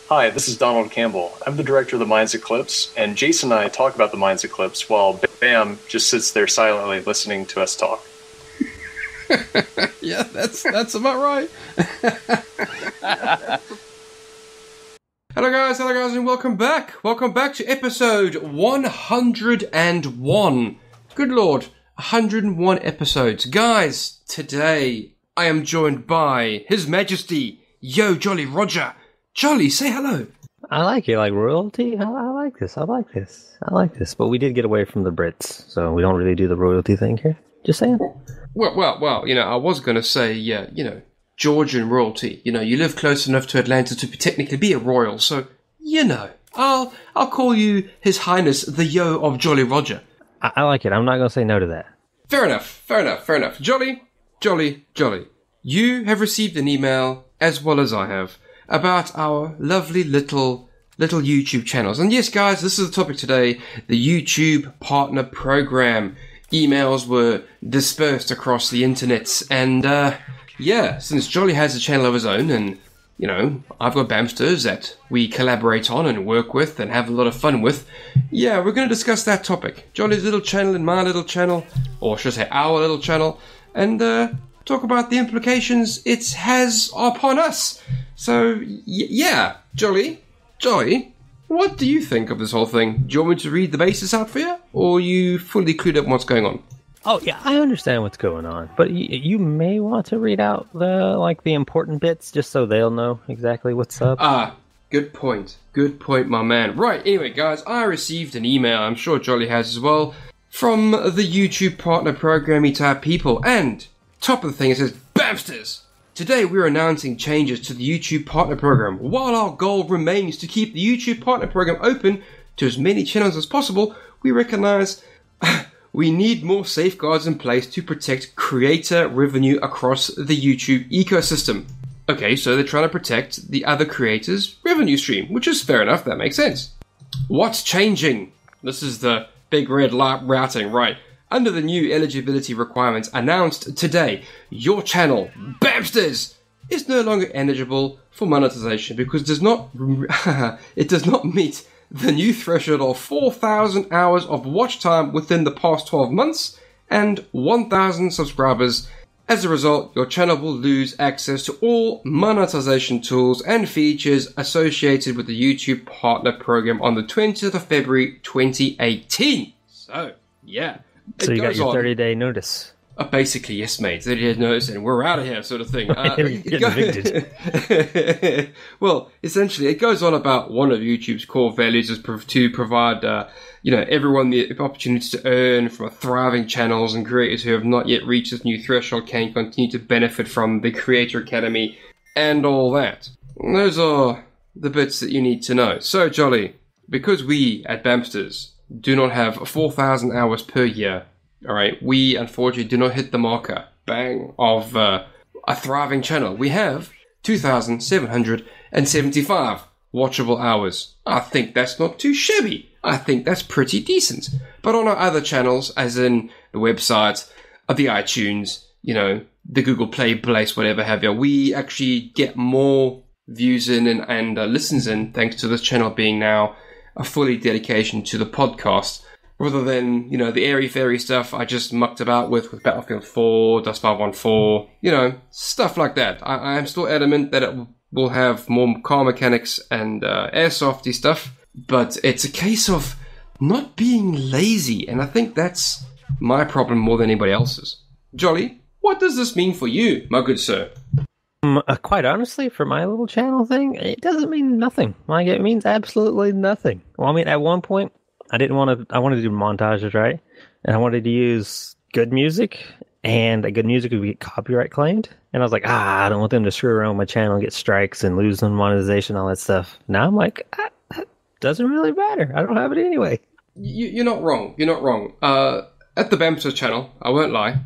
Hi, this is Donald Campbell. I'm the director of the Mines Eclipse, and Jason and I talk about the Mines Eclipse while Bamm just sits there silently listening to us talk. Yeah, that's about right. Hello guys, and welcome back. Welcome back to episode 101. Good Lord, 101 episodes. Guys, today I am joined by His Majesty, Yo Jolly Roger. Jolly, say hello. I like it, like royalty. I like this. But we did get away from the Brits, so we don't really do the royalty thing here. Just saying. Well, I was going to say, Georgian royalty. You live close enough to Atlanta to technically be a royal, so, I'll call you His Highness the Yo of Jolly Roger. I like it. I'm not going to say no to that. Fair enough. Jolly. You have received an email, as well as I have, about our lovely little YouTube channels. And yes, guys, this is the topic today, the YouTube Partner Program. Emails were dispersed across the internet, and since Jolly has a channel of his own, and, I've got Bammsters that we collaborate on and work with and have a lot of fun with, we're going to discuss that topic. Jolly's little channel and my little channel, or should I say our little channel, and talk about the implications it has upon us. So, Jolly, what do you think of this whole thing? Do you want me to read the basis out for you, or are you fully clued up on what's going on? Oh, yeah, I understand what's going on, but you may want to read out the important bits, just so they'll know exactly what's up. Good point, my man. Right, anyway, guys, I received an email, I'm sure Jolly has as well, from the YouTube Partner Program type people, and top of the thing, it says, Bammsters! Today we're announcing changes to the YouTube Partner Program. While our goal remains to keep the YouTube Partner Program open to as many channels as possible, we recognize we need more safeguards in place to protect creator revenue across the YouTube ecosystem. Okay, so they're trying to protect the other creators' revenue stream, which is fair enough, that makes sense. What's changing? This is the big red light routing, right? Under the new eligibility requirements announced today, your channel, Bammsters, is no longer eligible for monetization because it does not meet the new threshold of 4,000 hours of watch time within the past 12 months and 1,000 subscribers. As a result, your channel will lose access to all monetization tools and features associated with the YouTube Partner Program on the 20th of February 2018. So, yeah. So you got your 30-day notice. Basically, yes, mate. 30-day notice, and we're out of here, sort of thing. Evicted. Well, essentially, it goes on about one of YouTube's core values is to provide, everyone the opportunity to earn from thriving channels, and creators who have not yet reached this new threshold can continue to benefit from the Creator Academy and all that. And those are the bits that you need to know. So, Jolly, because we at Bammsters do not have 4,000 hours per year. All right, we unfortunately do not hit the marker, of a thriving channel. We have 2,775 watchable hours. I think that's not too shabby. I think that's pretty decent. But on our other channels, as in the website, the iTunes, the Google Play place, whatever have you, we actually get more views in and listens in thanks to this channel being now a fully dedication to the podcast, rather than, the airy-fairy stuff I just mucked about with Battlefield 4, Dust 514, stuff like that. I am still adamant that it will have more car mechanics and airsofty stuff, but it's a case of not being lazy, and I think that's my problem more than anybody else's. Jolly, what does this mean for you, my good sir? Quite honestly, for my little channel thing, it doesn't mean nothing. It means absolutely nothing. Well, at one point, I wanted to do montages, right? And I wanted to use good music, and good music would be copyright claimed. And I was like, I don't want them to screw around with my channel and get strikes and lose on monetization, all that stuff. Now I'm like, that doesn't really matter. I don't have it anyway. You're not wrong. At the Bammster channel, I won't lie,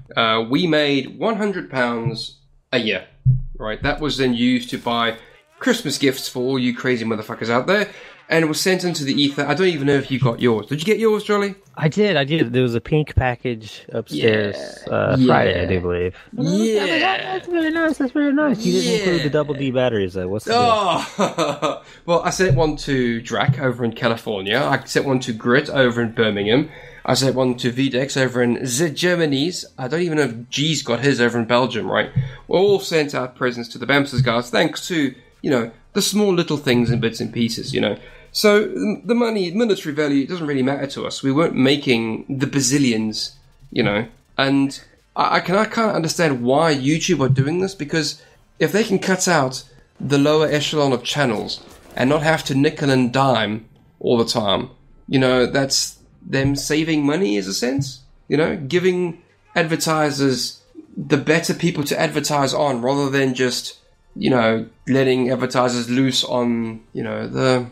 we made £100 a year. Right, that was then used to buy Christmas gifts for all you crazy motherfuckers out there, and it was sent into the ether. I don't even know if you got yours. Did you get yours, Jolly? I did. There was a pink package upstairs Friday, I do believe. Yeah. That's very nice. You didn't include the double D batteries, though. What's the deal? Oh, well, I sent one to Drac over in California. I sent one to Grit over in Birmingham. I sent one to VDEX over in the Germany's. I don't even know if G's got his over in Belgium, right? We all sent out presents to the Bammsters guys, thanks to, the small little things and bits and pieces, So the monetary value doesn't really matter to us. We weren't making the bazillions, and I can't understand why YouTube are doing this, because if they can cut out the lower echelon of channels and not have to nickel and dime all the time, that's them saving money, in a sense, giving advertisers the better people to advertise on, rather than just, letting advertisers loose on, the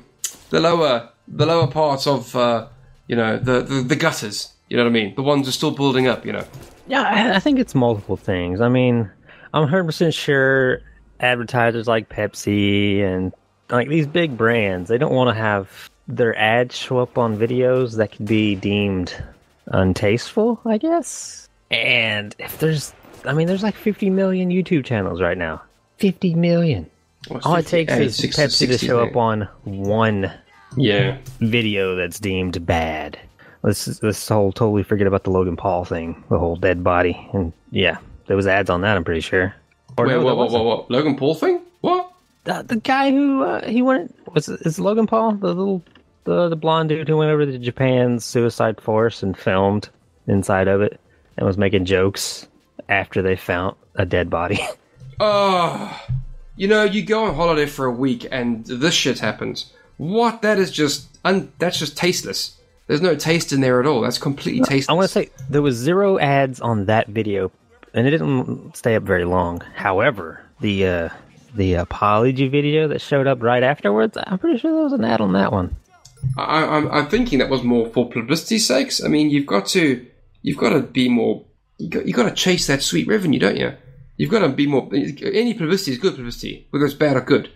lower parts of, the gutters. You know what I mean? The ones who are still building up, Yeah, I think it's multiple things. I mean, I'm 100% sure advertisers like Pepsi and like these big brands, they don't want to have their ads show up on videos that could be deemed untasteful, I guess. And if there's like 50 million YouTube channels right now. 50 million. All it takes is Pepsi to show up on one video that's deemed bad. Let's totally forget about the Logan Paul thing, the whole dead body. And yeah, there was ads on that, I'm pretty sure. What? Logan Paul thing? What? The guy who he went is Logan Paul, the blonde dude who went over to Japan's suicide force and filmed inside of it and was making jokes after they found a dead body. Oh, you go on holiday for a week and this shit happens. What? That's just tasteless. There's no taste in there at all. That's completely tasteless. I want to say there was 0 ads on that video, and it didn't stay up very long. However, the apology video that showed up right afterwards, I'm pretty sure there was an ad on that one. I'm thinking that was more for publicity's sakes. I mean, you've got to be more. You got to chase that sweet revenue, don't you? You've got to be more. Any publicity is good publicity, whether it's bad or good.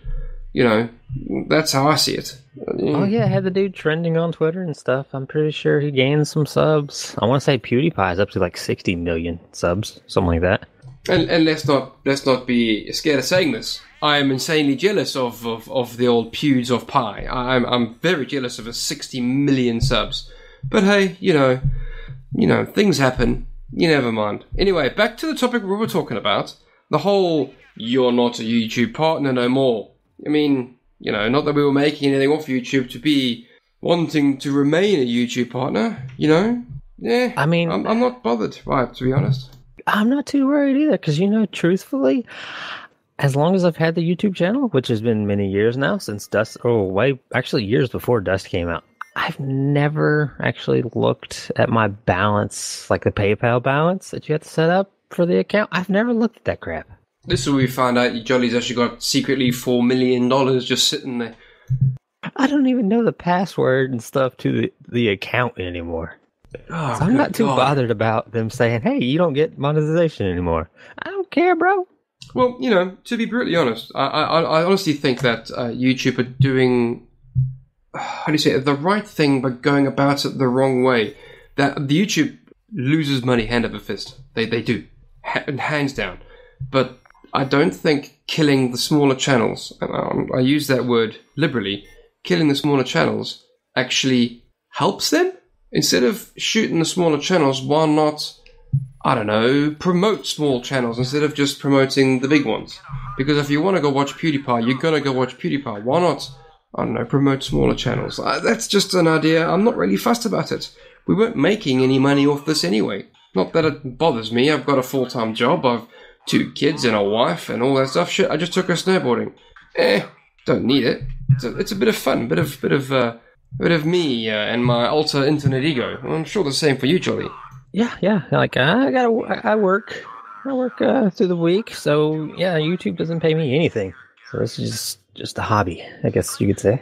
That's how I see it. Oh yeah, I had the dude trending on Twitter and stuff. I'm pretty sure he gained some subs. I want to say PewDiePie is up to like 60 million subs, something like that. And let's not be scared of saying this. I am insanely jealous of the old Pews of Pie. I'm very jealous of his 60 million subs. But hey, things happen. You never mind. Anyway, back to the topic we were talking about. The whole, you're not a YouTube partner no more. I mean, not that we were making anything off YouTube to be wanting to remain a YouTube partner, Yeah, I mean, I'm not bothered, right, to be honest. I'm not too worried either, because, truthfully, as long as I've had the YouTube channel, which has been many years now, since Dust, actually years before Dust came out, I've never actually looked at my balance, like the PayPal balance that you have to set up for the account. I've never looked at that crap. This is where we found out Jolly's actually got secretly $4 million just sitting there. I don't even know the password and stuff to the account anymore. Oh, so I'm not too bothered about them saying, hey, you don't get monetization anymore. I don't care, bro. Well, to be brutally honest, I honestly think that YouTube are doing, how do you say it, the right thing, but going about it the wrong way. That the YouTube loses money hand over fist. They do, hands down. But I don't think killing the smaller channels, and I use that word liberally, killing the smaller channels actually helps them. Instead of shooting the smaller channels, why not, I don't know, promote small channels instead of just promoting the big ones? Because if you want to go watch PewDiePie, you're going to go watch PewDiePie. Why not, I don't know, promote smaller channels? That's just an idea. I'm not really fussed about it. We weren't making any money off this anyway. Not that it bothers me. I've got a full-time job. I've 2 kids and a wife and all that stuff. Shit, I just took her snowboarding. Don't need it. It's a bit of fun, bit of me and my alter internet ego. I'm sure the same for you, Jolly. Yeah. Like I work through the week, so yeah, YouTube doesn't pay me anything. So this is just a hobby, I guess you could say.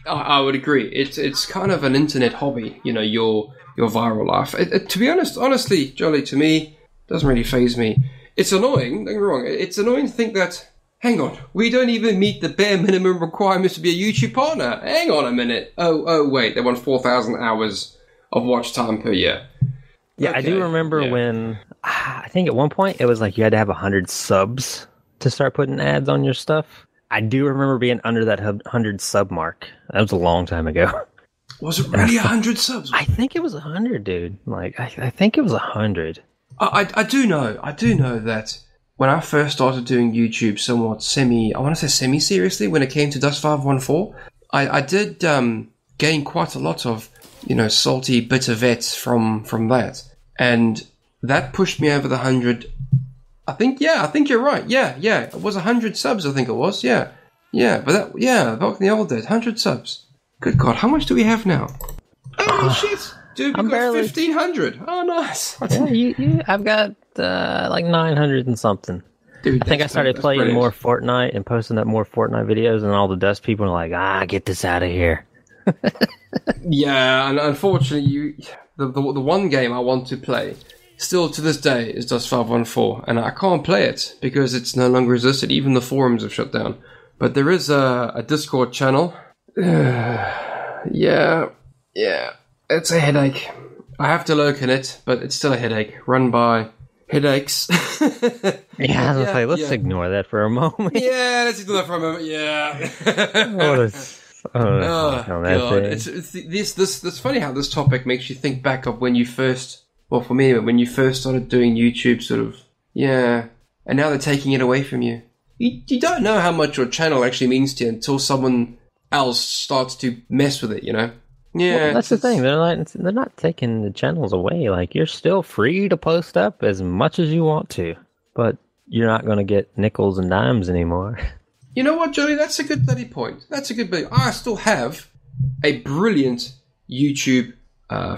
I would agree. It's kind of an internet hobby. Your viral life. To be honestly, Jolly, to me, doesn't really faze me. It's annoying, don't get me wrong, it's annoying to think that Hang on, we don't even meet the bare minimum requirements to be a YouTube partner. Hang on a minute. Oh, wait, they want 4,000 hours of watch time per year. Yeah, okay. I do remember when, I think at one point it was like you had to have 100 subs to start putting ads on your stuff. I do remember being under that 100 sub mark. That was a long time ago. Was it really 100 subs? I think it was 100, dude. Like, I think it was 100. I do know that when I first started doing YouTube somewhat semi-seriously, when it came to Dust 514, I did gain quite a lot of, salty, bitter vets from that. And that pushed me over the 100. I think you're right. Yeah. It was 100 subs, I think it was. Yeah. But back in the old days, 100 subs. Good God, how much do we have now? Oh, shit. Dude, we got 1,500. Oh, nice. Yeah, I've got like 900 and something. Dude, I think I started playing more Fortnite and posting up more Fortnite videos, and all the dust people are like, get this out of here. Yeah, and unfortunately, the one game I want to play, still to this day, is Dust 514, and I can't play it because it's no longer existed. Even the forums have shut down. But there is a Discord channel. Yeah. It's a headache. I have to locate it, but it's still a headache. Run by headaches. Yeah, I was say, let's ignore that for a moment. Yeah, let's ignore that for a moment. Yeah. Oh God! It's funny how this topic makes you think back of when you first. Well, for me, when you first started doing YouTube, sort of. Yeah, and now they're taking it away from you. You don't know how much your channel actually means to you until someone else starts to mess with it. Yeah, well, that's the thing. They're not taking the channels away. Like, you're still free to post up as much as you want to, but you're not going to get nickels and dimes anymore. You know what, Joey? That's a good bloody point. I still have a brilliant YouTube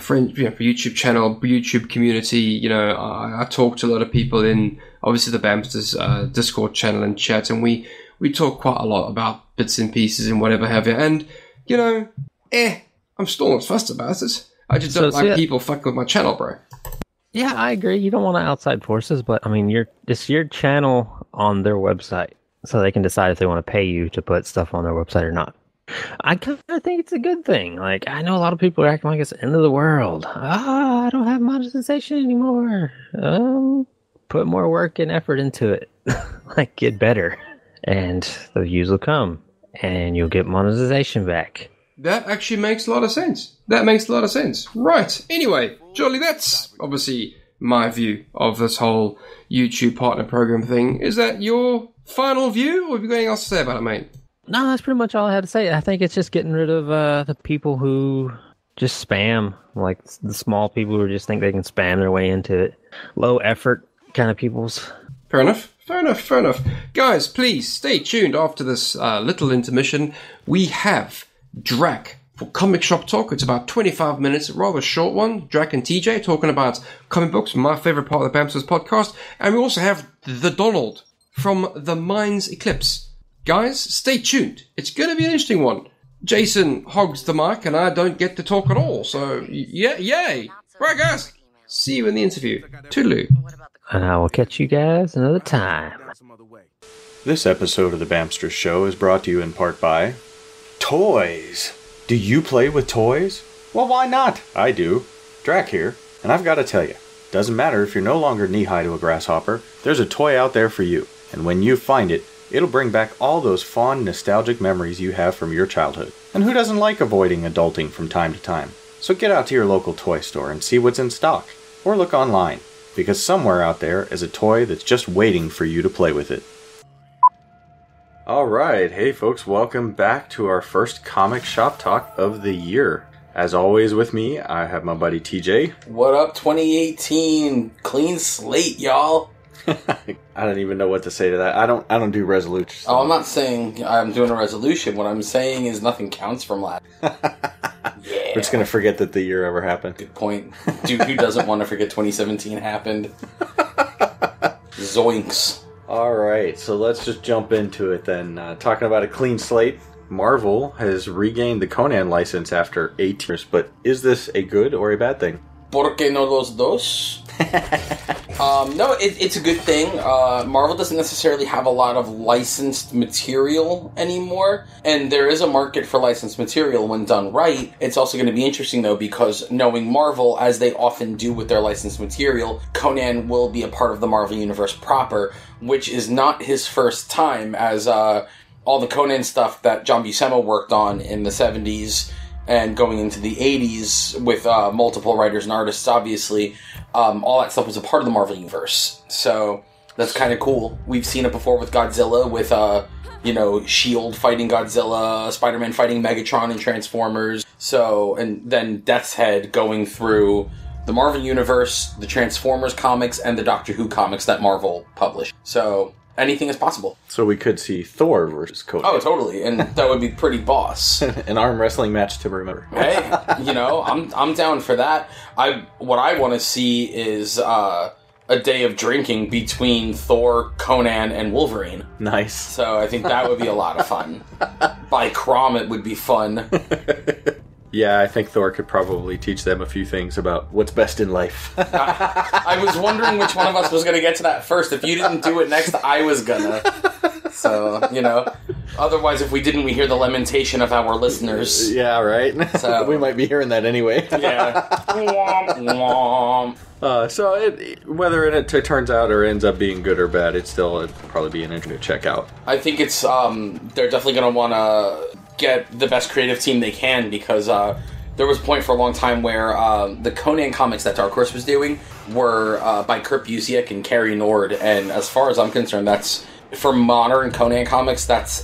friend, YouTube channel, YouTube community. I talk to a lot of people in obviously the Bammster's Discord channel and chat, and we talk quite a lot about bits and pieces and whatever have you. And I'm still not fussed about it. I just don't like people fucking with my channel, bro. Yeah, I agree. You don't want outside forces, but I mean, it's your channel on their website, so they can decide if they want to pay you to put stuff on their website or not. I kind of think it's a good thing. Like, I know a lot of people are acting like it's the end of the world. I don't have monetization anymore. Put more work and effort into it. Like, get better, and the views will come, and you'll get monetization back. That actually makes a lot of sense. Right. Anyway, Jolly, that's obviously my view of this whole YouTube partner program thing. Is that your final view, or have you got anything else to say about it, mate? No, that's pretty much all I had to say. I think it's just getting rid of the people who just spam, like the small people who just think they can spam their way into it. Low effort kind of peoples. Fair enough. Guys, please stay tuned after this little intermission. We have Drac for Comic Shop Talk. It's about 25 minutes, a rather short one. Drac and TJ talking about comic books, my favorite part of the Bammster's podcast. And we also have the Donald from the Mind's Eclipse. Guys, stay tuned. It's going to be an interesting one. Jason hogs the mic and I don't get to talk at all. So, yay. Right, guys. See you in the interview. Toodaloo. And I will catch you guys another time. This episode of the Bammster Show is brought to you in part by toys. Do you play with toys? Well, why not? I do. Drac here, and I've got to tell you, doesn't matter if you're no longer knee-high to a grasshopper, there's a toy out there for you, and when you find it, it'll bring back all those fond, nostalgic memories you have from your childhood. And who doesn't like avoiding adulting from time to time? So get out to your local toy store and see what's in stock, or look online, because somewhere out there is a toy that's just waiting for you to play with it. Alright, hey folks, welcome back to our first comic shop talk of the year. As always with me, I have my buddy TJ. What up, 2018? Clean slate, y'all. I don't even know what to say to that. I don't do resolutions. Oh, I'm not saying I'm doing a resolution. What I'm saying is nothing counts from last. Yeah. We're just going to forget that the year ever happened. Good point. Dude, who doesn't want to forget 2017 happened? Zoinks. Alright, so let's just jump into it then. Talking about a clean slate, Marvel has regained the Conan license after 8 years, but is this a good or a bad thing? ¿Por qué no los dos? No, it's a good thing. Marvel doesn't necessarily have a lot of licensed material anymore, and there is a market for licensed material when done right. It's also going to be interesting, though, because knowing Marvel, as they often do with their licensed material, Conan will be a part of the Marvel Universe proper, which is not his first time, as all the Conan stuff that John Buscema worked on in the 70s and going into the 80s with multiple writers and artists, obviously, all that stuff was a part of the Marvel Universe. So that's kind of cool. We've seen it before with Godzilla, with, S.H.I.E.L.D. fighting Godzilla, Spider-Man fighting Megatron and Transformers. So, and then Death's Head going through the Marvel Universe, the Transformers comics, and the Doctor Who comics that Marvel published. So anything is possible. So we could see Thor versus Conan. Oh, totally. And that would be pretty boss. An arm wrestling match to remember. Hey, I'm down for that. What I want to see is a day of drinking between Thor, Conan, and Wolverine. Nice. So I think that would be a lot of fun. By Crom, it would be fun. Yeah, I think Thor could probably teach them a few things about what's best in life. I was wondering which one of us was going to get to that first. If you didn't do it next, I was gonna. So, Otherwise, if we didn't, we hear the lamentation of our listeners. Yeah, right? So, we might be hearing that anyway. Yeah. Womp, womp. Whether it turns out or ends up being good or bad, it'd probably be an interesting to check out. I think it's, they're definitely going to want to get the best creative team they can, because there was a point for a long time where the Conan comics that Dark Horse was doing were by Kurt Busiek and Cary Nord, and as far as I'm concerned, that's, for modern Conan comics, that's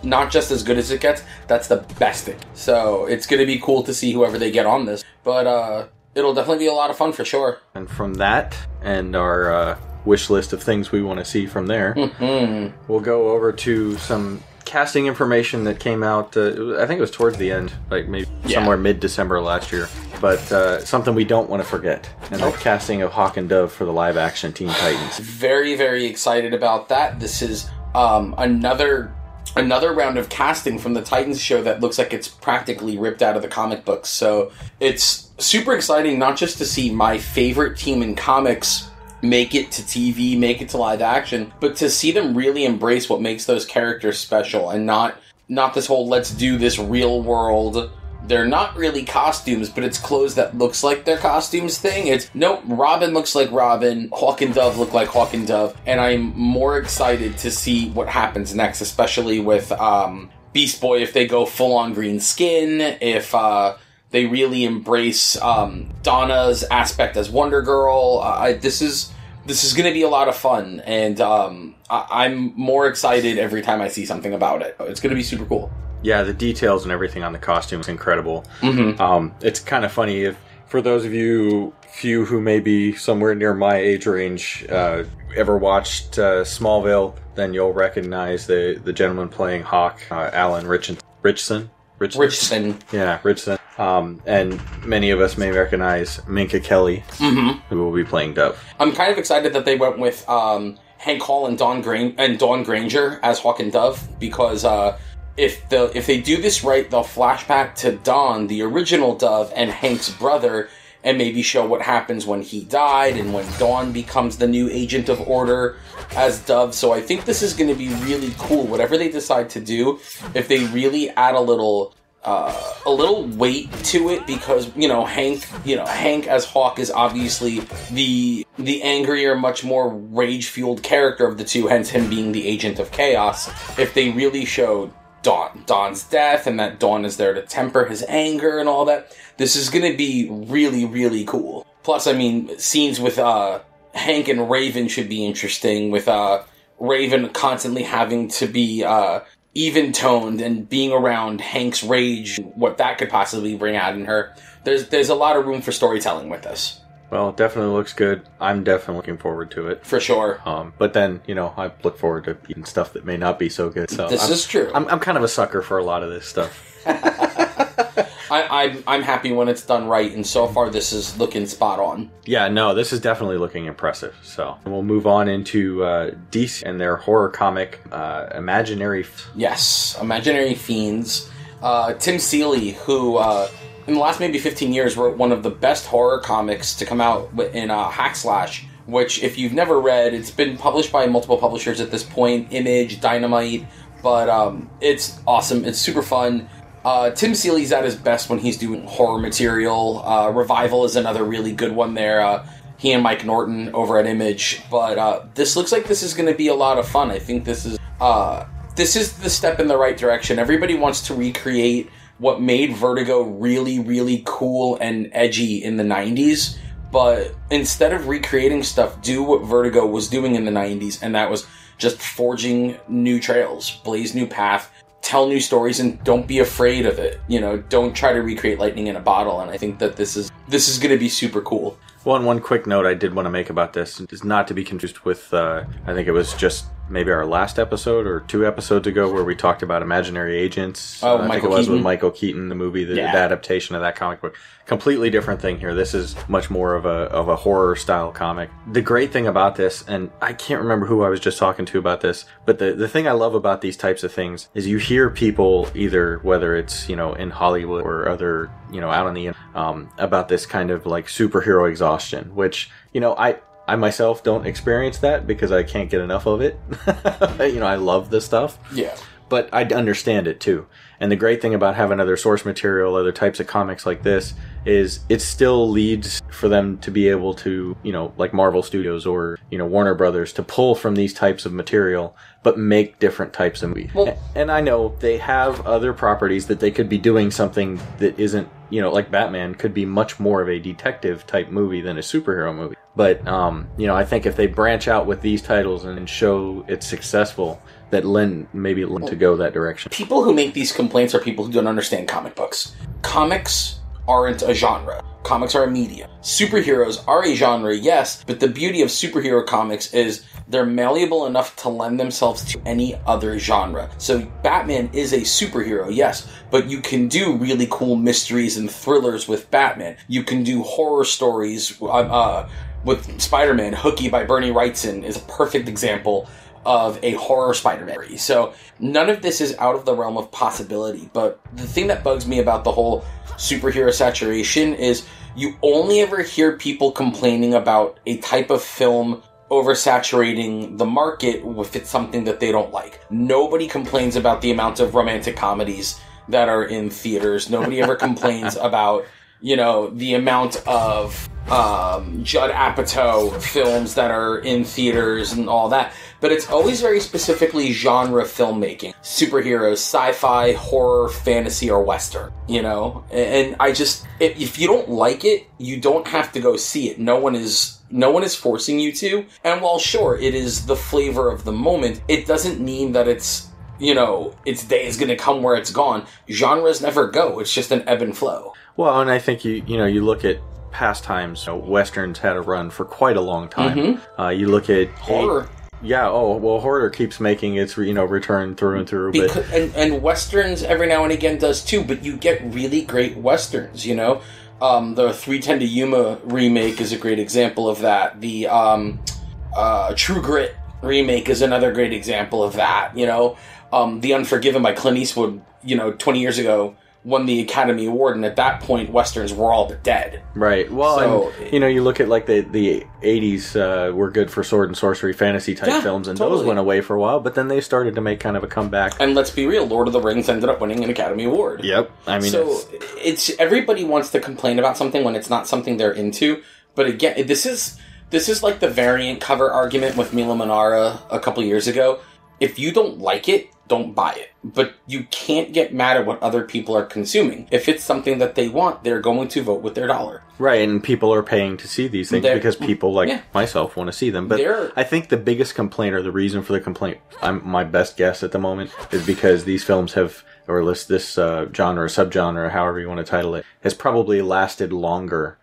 not just as good as it gets, that's the best thing. So it's going to be cool to see whoever they get on this, but it'll definitely be a lot of fun for sure. And from that, and our wish list of things we want to see from there, we'll go over to some casting information that came out, I think it was towards the end, like maybe somewhere mid-December last year, but something we don't want to forget, and the casting of Hawk and Dove for the live-action Teen Titans. Very, very excited about that. This is another round of casting from the Titans show that looks like it's practically ripped out of the comic books, so it's super exciting, not just to see my favorite team in comics make it to TV, make it to live action, but to see them really embrace what makes those characters special, and not this whole let's do this real world, they're not really costumes, but it's clothes that looks like they're costumes thing. It's, nope, Robin looks like Robin, Hawk and Dove look like Hawk and Dove, and I'm more excited to see what happens next, especially with Beast Boy, if they go full-on green skin, if they really embrace Donna's aspect as Wonder Girl. This is going to be a lot of fun, and I'm more excited every time I see something about it. It's going to be super cool. Yeah, the details and everything on the costume is incredible. It's kind of funny, for those of you few who may be somewhere near my age range, ever watched Smallville, then you'll recognize the gentleman playing Hawk, Alan Richardson. Yeah, Richardson. And many of us may recognize Minka Kelly, who will be playing Dove. I'm kind of excited that they went with Hank Hall and Dawn Granger as Hawk and Dove, because if they do this right, they'll flashback to Dawn, the original Dove, and Hank's brother, and maybe show what happens when he died and when Dawn becomes the new agent of order as Dove. So I think this is going to be really cool. Whatever they decide to do, if they really add a little weight to it, because Hank as Hawk is obviously the angrier, much more rage-fueled character of the two, hence him being the agent of chaos. If they really show Dawn's death, and that Dawn is there to temper his anger and all that, this is going to be really, really cool. Plus, I mean, scenes with Hank and Raven should be interesting, with Raven constantly having to be even-toned and being around Hank's rage, what that could possibly bring out in her. There's a lot of room for storytelling with this. Well, it definitely looks good. I'm definitely looking forward to it. For sure. But then, I look forward to eating stuff that may not be so good. So this is true. I'm kind of a sucker for a lot of this stuff. I'm happy when it's done right, and so far this is looking spot on. Yeah, no, this is definitely looking impressive. So we'll move on into DC and their horror comic, Imaginary. Yes, Imaginary Fiends. Tim Seeley, who in the last maybe 15 years, wrote one of the best horror comics to come out in Hack Slash, which, if you've never read, it's been published by multiple publishers at this point, Image, Dynamite, but it's awesome. It's super fun. Tim Seeley's at his best when he's doing horror material. Revival is another really good one there. He and Mike Norton over at Image. But this looks like this is going to be a lot of fun. I think this is the step in the right direction. Everybody wants to recreate what made Vertigo really, really cool and edgy in the 90s. But instead of recreating stuff, do what Vertigo was doing in the 90s, and that was just forging new trails, blaze new path, tell new stories, and don't be afraid of it. You know, don't try to recreate lightning in a bottle, and I think that this is going to be super cool. Well, and one quick note I did want to make about this is not to be confused with, I think it was just maybe our last episode or 2 episodes ago where we talked about Imaginary Agents. Oh, I think it was with Michael Keaton, the movie, the adaptation of that comic book. Completely different thing here. This is much more of a horror style comic. The great thing about this, and I can't remember who I was just talking to about this, but the thing I love about these types of things is you hear people either, whether it's, you know, in Hollywood or other, you know, out on the about this kind of like superhero exhaustion, which, you know, I myself don't experience that because I can't get enough of it. You know, I love this stuff. Yeah. But I understand it too. And the great thing about having other source material, other types of comics like this, is it still leads for them to be able to, you know, like Marvel Studios or, you know, Warner Brothers, to pull from these types of material, but make different types of movies. Well, and I know they have other properties that they could be doing something that isn't, you know, like Batman could be much more of a detective type movie than a superhero movie. But, you know, I think if they branch out with these titles and show it's successful, that maybe lend to go that direction. People who make these complaints are people who don't understand comic books. Comics aren't a genre. Comics are a medium. Superheroes are a genre, yes, but the beauty of superhero comics is they're malleable enough to lend themselves to any other genre. So Batman is a superhero, yes, but you can do really cool mysteries and thrillers with Batman. You can do horror stories with Spider-Man. Hooky by Bernie Wrightson is a perfect example of a horror Spider-Man. So none of this is out of the realm of possibility, but the thing that bugs me about the whole superhero saturation is you only ever hear people complaining about a type of film oversaturating the market if it's something that they don't like. Nobody complains about the amount of romantic comedies that are in theaters. Nobody ever complains about, you know, the amount of Judd Apatow films that are in theaters and all that. But it's always very specifically genre filmmaking. Superheroes, sci-fi, horror, fantasy, or western, you know? And I just, if you don't like it, you don't have to go see it. No one is forcing you to. And while sure, it is the flavor of the moment, it doesn't mean that it's, you know, its day is going to come where it's gone. Genres never go. It's just an ebb and flow. Well, and I think you look at past times, you know, westerns had a run for quite a long time. Mm-hmm. You look at horror. Horror keeps making its, you know, return through and through. And westerns every now and again does too, but you get really great westerns, you know. The 310 to Yuma remake is a great example of that. The True Grit remake is another great example of that, you know. The Unforgiven by Clint Eastwood, you know, 20 years ago won the Academy Award, and at that point, westerns were all but dead. Right. Well, so, and, you know, you look at, like, the 80s were good for sword and sorcery fantasy-type films, and those went away for a while, but then they started to make kind of a comeback. And let's be real, Lord of the Rings ended up winning an Academy Award. Yep. I mean, so it's everybody wants to complain about something when it's not something they're into, but again, this is like the variant cover argument with Mila Manara a couple years ago. If you don't like it, don't buy it. But you can't get mad at what other people are consuming. If it's something that they want, they're going to vote with their dollar. Right, and people are paying to see these things because people like myself want to see them. But I think the biggest complaint, or the reason for the complaint, my best guess at the moment, is because these films have, or this genre, subgenre, however you want to title it, has probably lasted longer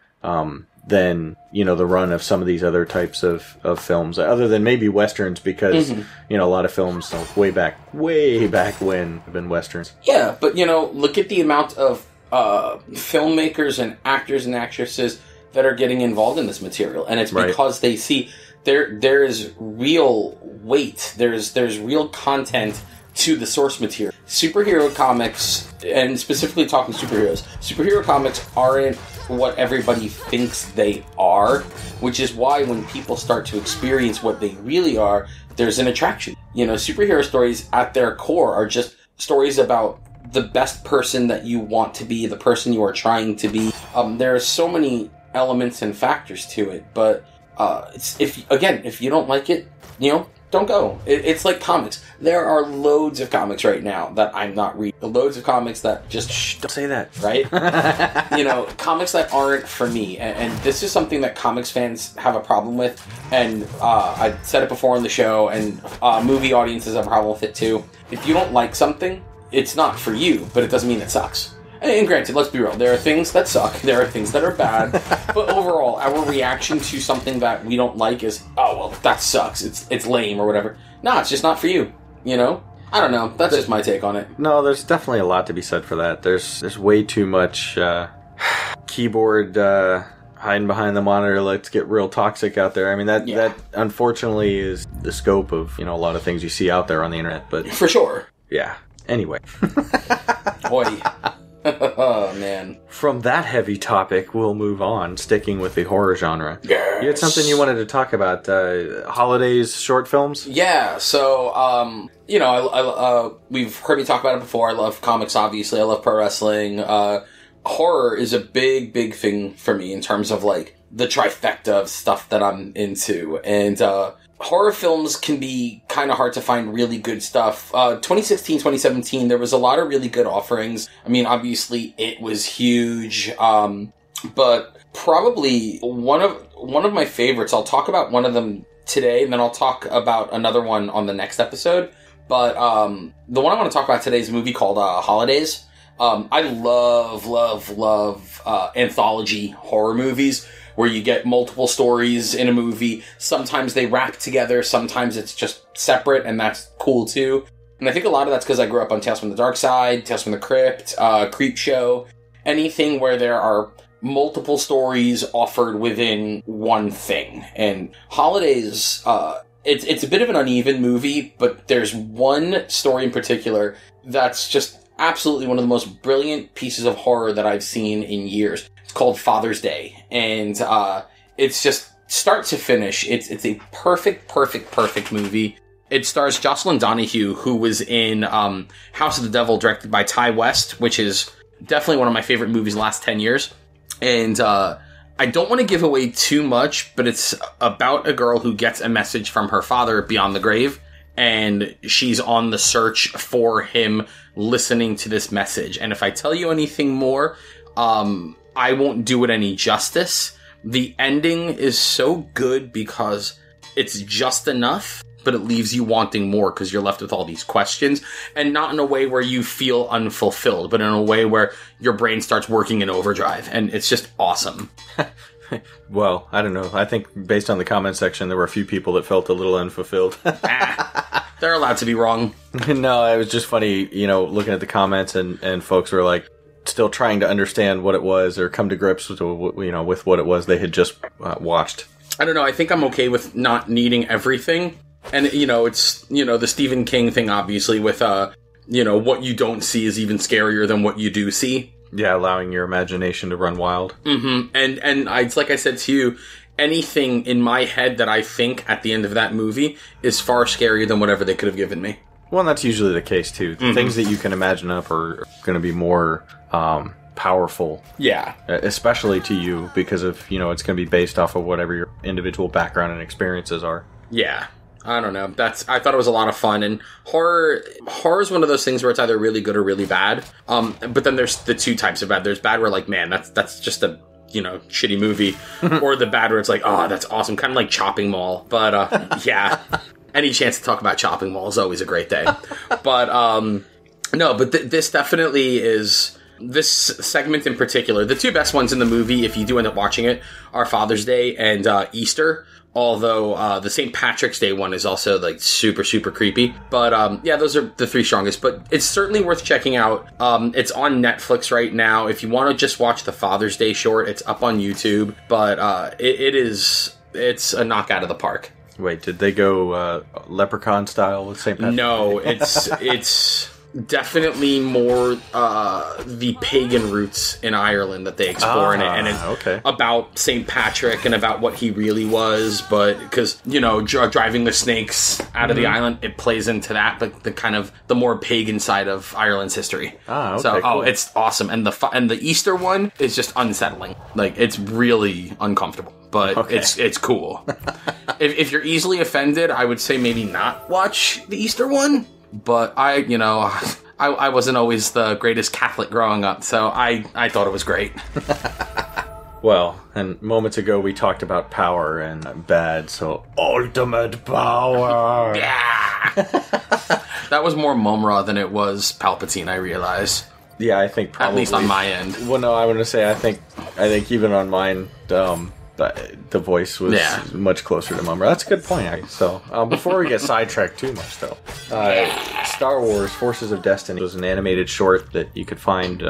than, you know, the run of some of these other types of films, other than maybe westerns, because, you know, a lot of films way back when have been westerns. Yeah, but, you know, look at the amount of filmmakers and actors and actresses that are getting involved in this material, and it's because they see there is real weight, there's real content to the source material. Superhero comics, and specifically talking superhero comics aren't what everybody thinks they are, which is why when people start to experience what they really are, there's an attraction. Superhero stories at their core are just stories about the best person that you want to be, the person you are trying to be. There are so many elements and factors to it, but if you don't like it, don't go. It's like comics. There are loads of comics right now that I'm not reading. Loads of comics that just... Don't say that. Right? Comics that aren't for me. And this is something that comics fans have a problem with. And I said it before on the show, and movie audiences have a problem with it too. If you don't like something, it's not for you, but it doesn't mean it sucks. And granted, let's be real, there are things that suck, there are things that are bad, but overall, our reaction to something that we don't like is, oh, well, that sucks, it's lame, or whatever. No, it's just not for you, I don't know, that's just my take on it. No, there's definitely a lot to be said for that. There's way too much keyboard hiding behind the monitor, let's get real toxic out there. I mean, that unfortunately is the scope of, a lot of things you see out there on the internet, but... For sure. Yeah. Anyway. Boy. Oh, man. From that heavy topic, we'll move on, sticking with the horror genre. Yes. You had something you wanted to talk about, holidays short films? Yeah, so, we've heard me talk about it before. I love comics, obviously. I love pro wrestling. Horror is a big, big thing for me in terms of, the trifecta of stuff that I'm into. And, horror films can be kind of hard to find really good stuff. 2016, 2017, there was a lot of really good offerings. I mean, obviously, it was huge. But probably one of my favorites, I'll talk about one of them today, and then I'll talk about another one on the next episode. But the one I want to talk about today is a movie called Holidays. I love anthology horror movies, where you get multiple stories in a movie. Sometimes they wrap together, sometimes it's just separate, and that's cool too. And I think a lot of that's because I grew up on Tales from the Dark Side, Tales from the Crypt, Creep Show, anything where there are multiple stories offered within one thing. And Holidays, it's a bit of an uneven movie, but there's one story in particular that's just absolutely one of the most brilliant pieces of horror that I've seen in years. Called Father's Day, and it's just start to finish. It's a perfect movie. It stars Jocelyn Donahue, who was in House of the Devil, directed by Ty West, which is definitely one of my favorite movies the last 10 years. And I don't want to give away too much, but it's about a girl who gets a message from her father beyond the grave, and she's on the search for him listening to this message. And if I tell you anything more, I won't do it any justice. The ending is so good because it's just enough, but it leaves you wanting more because you're left with all these questions, and not in a way where you feel unfulfilled, but in a way where your brain starts working in overdrive, and it's just awesome. Well, I don't know. I think based on the comment section, there were a few people that felt a little unfulfilled. They're allowed to be wrong. No, it was just funny, looking at the comments and folks were like, still trying to understand what it was or come to grips with what it was they had just watched. I don't know. I think I'm okay with not needing everything. And, it's, the Stephen King thing, obviously, with, what you don't see is even scarier than what you do see. Yeah, allowing your imagination to run wild. Mm-hmm. And it's like I said to you, anything in my head that I think at the end of that movie is far scarier than whatever they could have given me. Well, that's usually the case, too. The things that you can imagine up are going to be more powerful. Yeah. Especially to you, because of, it's going to be based off of whatever your individual background and experiences are. Yeah. I don't know. I thought it was a lot of fun, and horror is one of those things where it's either really good or really bad. But then there's the two types of bad. There's bad where man, that's just a shitty movie, or the bad where it's oh, that's awesome, kind of like Chopping Mall. But yeah, any chance to talk about Chopping Mall is always a great day. But no, but this definitely is. This segment in particular, the two best ones in the movie, if you do end up watching it, are Father's Day and Easter. Although the St. Patrick's Day one is also super, super creepy. But yeah, those are the three strongest. But it's certainly worth checking out. It's on Netflix right now. If you want to just watch the Father's Day short, it's up on YouTube. But it's a knockout of the park. Wait, did they go Leprechaun style with St. Patrick? No, it's definitely more the pagan roots in Ireland that they explore in it, and it's about St. Patrick and about what he really was. But because driving the snakes out of the island, it plays into that, but the kind of the more pagan side of Ireland's history. Cool. It's awesome, and the Easter one is just unsettling. Like, it's really uncomfortable, but it's cool. if you're easily offended, I would say maybe not watch the Easter one. But I wasn't always the greatest Catholic growing up, so I thought it was great. Well, and moments ago we talked about power and bad, so ultimate power. Yeah. That was more Mumra than it was Palpatine, I realize. Yeah, I think probably. At least on my end. Well, no, I want to say I think even on mine, the voice was much closer to Mumra. That's a good point. So, before we get sidetracked too much, though, Star Wars Forces of Destiny was an animated short that you could find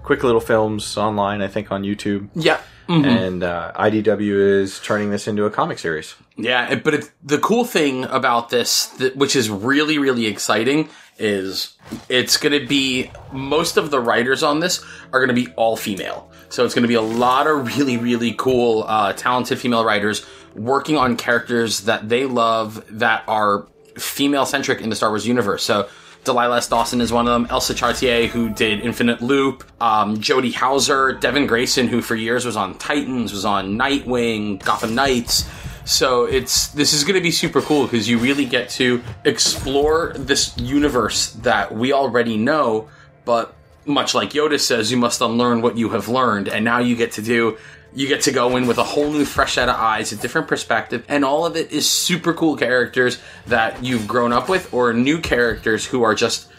quick little films online, I think, on YouTube. Yeah. Mm-hmm. And IDW is turning this into a comic series. Yeah, but the cool thing about this, which is really, really exciting, is it's going to be, most of the writers on this are going to be all female. So it's going to be a lot of really, really cool, talented female writers working on characters that they love that are female-centric in the Star Wars universe. So Delilah S. Dawson is one of them. Elsa Chartier, who did Infinite Loop. Jodie Hauser. Devin Grayson, who for years was on Titans, was on Nightwing, Gotham Knights. So this is going to be super cool because you really get to explore this universe that we already know, but much like Yoda says, you must unlearn what you have learned, and now you get to go in with a whole new fresh set of eyes, a different perspective, and all of it is super cool characters that you've grown up with, or new characters who are just,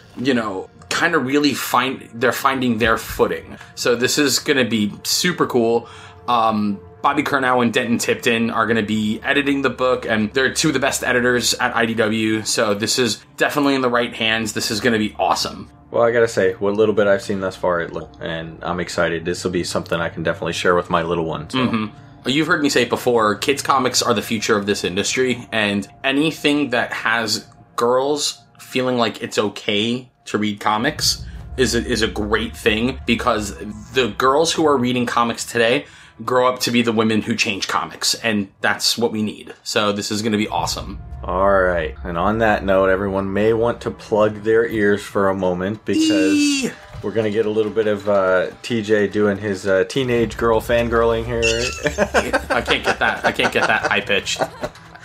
kind of really finding their footing. So this is going to be super cool. Bobby Curnow and Denton Tipton are going to be editing the book, and they're two of the best editors at IDW, so this is definitely in the right hands. This is going to be awesome. Well, I gotta say, what little bit I've seen thus far, and I'm excited. This will be something I can definitely share with my little one. So. Mm-hmm. You've heard me say it before, kids' comics are the future of this industry, and anything that has girls feeling like it's okay to read comics is a great thing, because the girls who are reading comics today grow up to be the women who change comics, and that's what we need. So this is going to be awesome. All right. And on that note, everyone may want to plug their ears for a moment, because we're going to get a little bit of TJ doing his teenage girl fangirling here. I can't get that high pitched.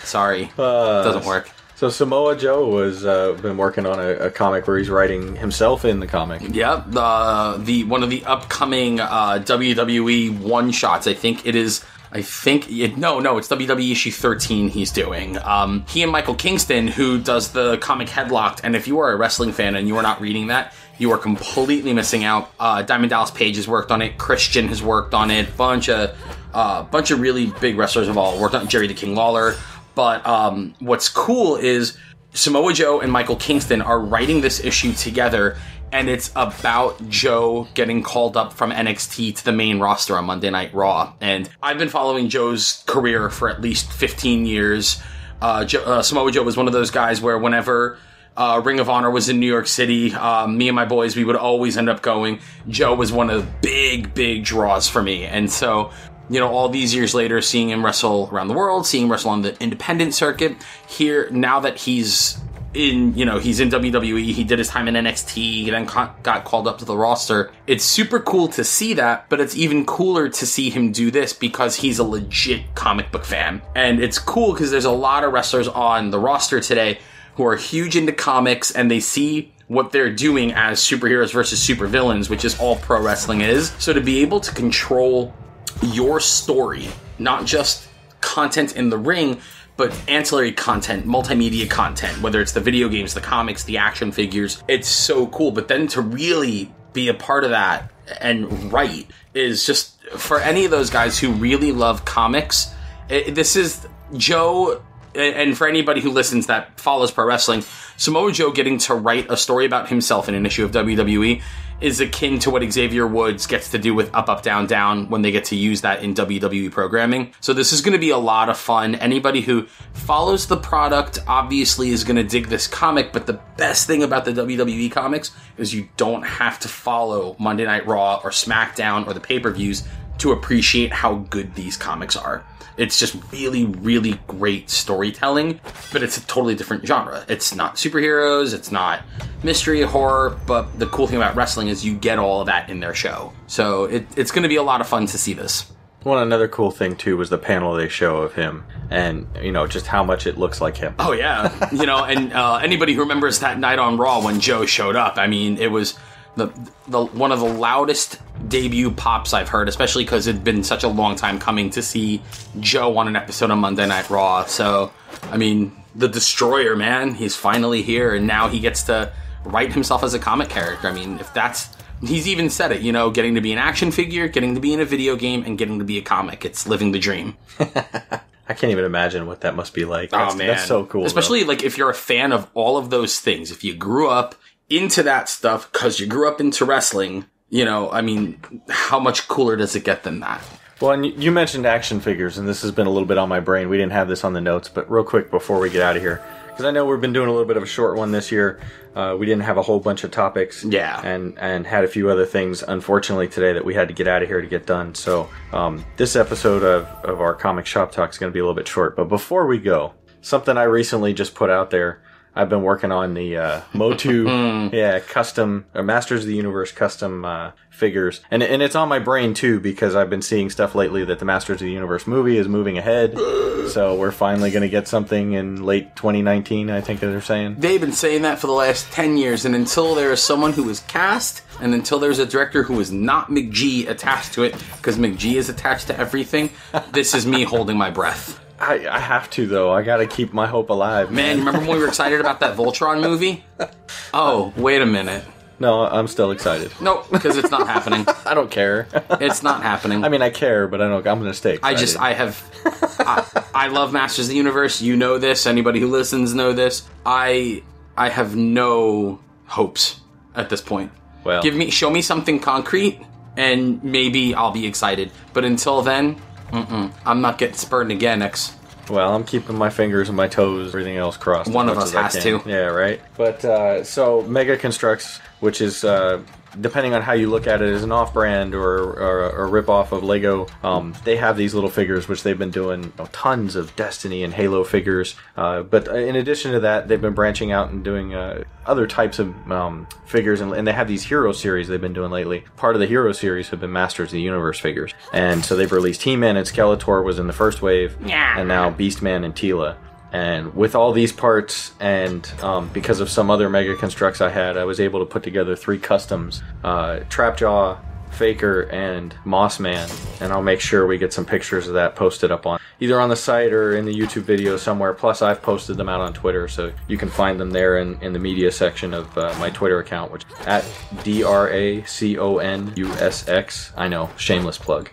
Sorry. Doesn't work. So Samoa Joe was been working on a comic where he's writing himself in the comic. Yeah, the one of the upcoming WWE one shots. It's WWE issue 13 he's doing. He and Michael Kingston, who does the comic Headlocked, and if you are a wrestling fan and you are not reading that, you are completely missing out. Diamond Dallas Page has worked on it. Christian has worked on it. Bunch of really big wrestlers have all worked on it. Jerry the King Lawler. But what's cool is Samoa Joe and Michael Kingston are writing this issue together, and it's about Joe getting called up from NXT to the main roster on Monday Night Raw. And I've been following Joe's career for at least 15 years. Samoa Joe was one of those guys where whenever Ring of Honor was in New York City, me and my boys, we would always end up going. Joe was one of the big draws for me. And so, all these years later, seeing him wrestle around the world, seeing him wrestle on the independent circuit, here, now that he's in WWE, he did his time in NXT, he then got called up to the roster. It's super cool to see that, but it's even cooler to see him do this because he's a legit comic book fan. And it's cool because there's a lot of wrestlers on the roster today who are huge into comics, and they see what they're doing as superheroes versus supervillains, which is all pro wrestling is. So to be able to control your story, not just content in the ring, but ancillary content, multimedia content, whether it's the video games, the comics, the action figures, it's so cool. But then to really be a part of that and write is just, for any of those guys who really love comics, Joe and for anybody who listens that follows pro wrestling, Samoa Joe getting to write a story about himself in an issue of WWE is akin to what Xavier Woods gets to do with Up, Up, Down, Down when they get to use that in WWE programming. So this is going to be a lot of fun. Anybody who follows the product obviously is going to dig this comic, but the best thing about the WWE comics is you don't have to follow Monday Night Raw or SmackDown or the pay-per-views to appreciate how good these comics are. It's just really, really great storytelling, but it's a totally different genre. It's not superheroes, it's not mystery horror, but the cool thing about wrestling is you get all of that in their show. So it's going to be a lot of fun to see this. Well, another cool thing, too, was the panel they show of him and, just how much it looks like him. Oh, yeah. And anybody who remembers that night on Raw when Joe showed up, I mean, it was the one of the loudest debut pops I've heard, especially because it'd been such a long time coming to see Joe on an episode of Monday Night Raw. So, I mean, the Destroyer, man, he's finally here, and now he gets to write himself as a comic character. I mean, he's even said it, getting to be an action figure, getting to be in a video game, and getting to be a comic. It's living the dream. I can't even imagine what that must be like. Man. That's so cool. Especially, if you're a fan of all of those things, if you grew up into that stuff because you grew up into wrestling, I mean, how much cooler does it get than that? Well, and you mentioned action figures, and this has been a little bit on my brain. We didn't have this on the notes, but real quick before we get out of here, because I know we've been doing a little bit of a short one this year. We didn't have a whole bunch of topics. Yeah. And had a few other things, unfortunately, today that we had to get out of here to get done. So this episode of our Comic Shop Talk is going to be a little bit short. But before we go, something I recently just put out there. I've been working on the Motu, custom Masters of the Universe custom figures, and it's on my brain too because I've been seeing stuff lately that the Masters of the Universe movie is moving ahead, so we're finally going to get something in late 2019. I think they're saying they've been saying that for the last 10 years, and until there is someone who is cast, and until there's a director who is not McG attached to it, because McG is attached to everything, this is me holding my breath. I have to, though. I gotta keep my hope alive. Man, remember when we were excited about that Voltron movie? Oh, wait a minute. No, I'm still excited. Nope, because it's not happening. I don't care. It's not happening. I mean, I care, but I'm gonna stay excited. I love Masters of the Universe. You know this. Anybody who listens know this. I have no hopes at this point. Well, show me something concrete, and maybe I'll be excited. But until then, I'm not getting spurned again, X. Well, I'm keeping my fingers and my toes, everything else crossed. One of us has to. Yeah, right? But, so, Mega Construx, which is, depending on how you look at it, is an off-brand or a rip-off of Lego. They have these little figures, which they've been doing tons of Destiny and Halo figures. But in addition to that, they've been branching out and doing other types of figures. And they have these Hero series they've been doing lately. Part of the Hero series have been Masters of the Universe figures. And so they've released He-Man and Skeletor was in the first wave. Yeah. And now Beastman and Teela. And with all these parts, and because of some other Mega Constructs I had, I was able to put together 3 customs, Trapjaw, Faker, and Mossman. And I'll make sure we get some pictures of that posted up on either on the site or in the YouTube video somewhere. Plus, I've posted them out on Twitter, so you can find them there in the media section of my Twitter account, which is at DRACONUSX. I know, shameless plug.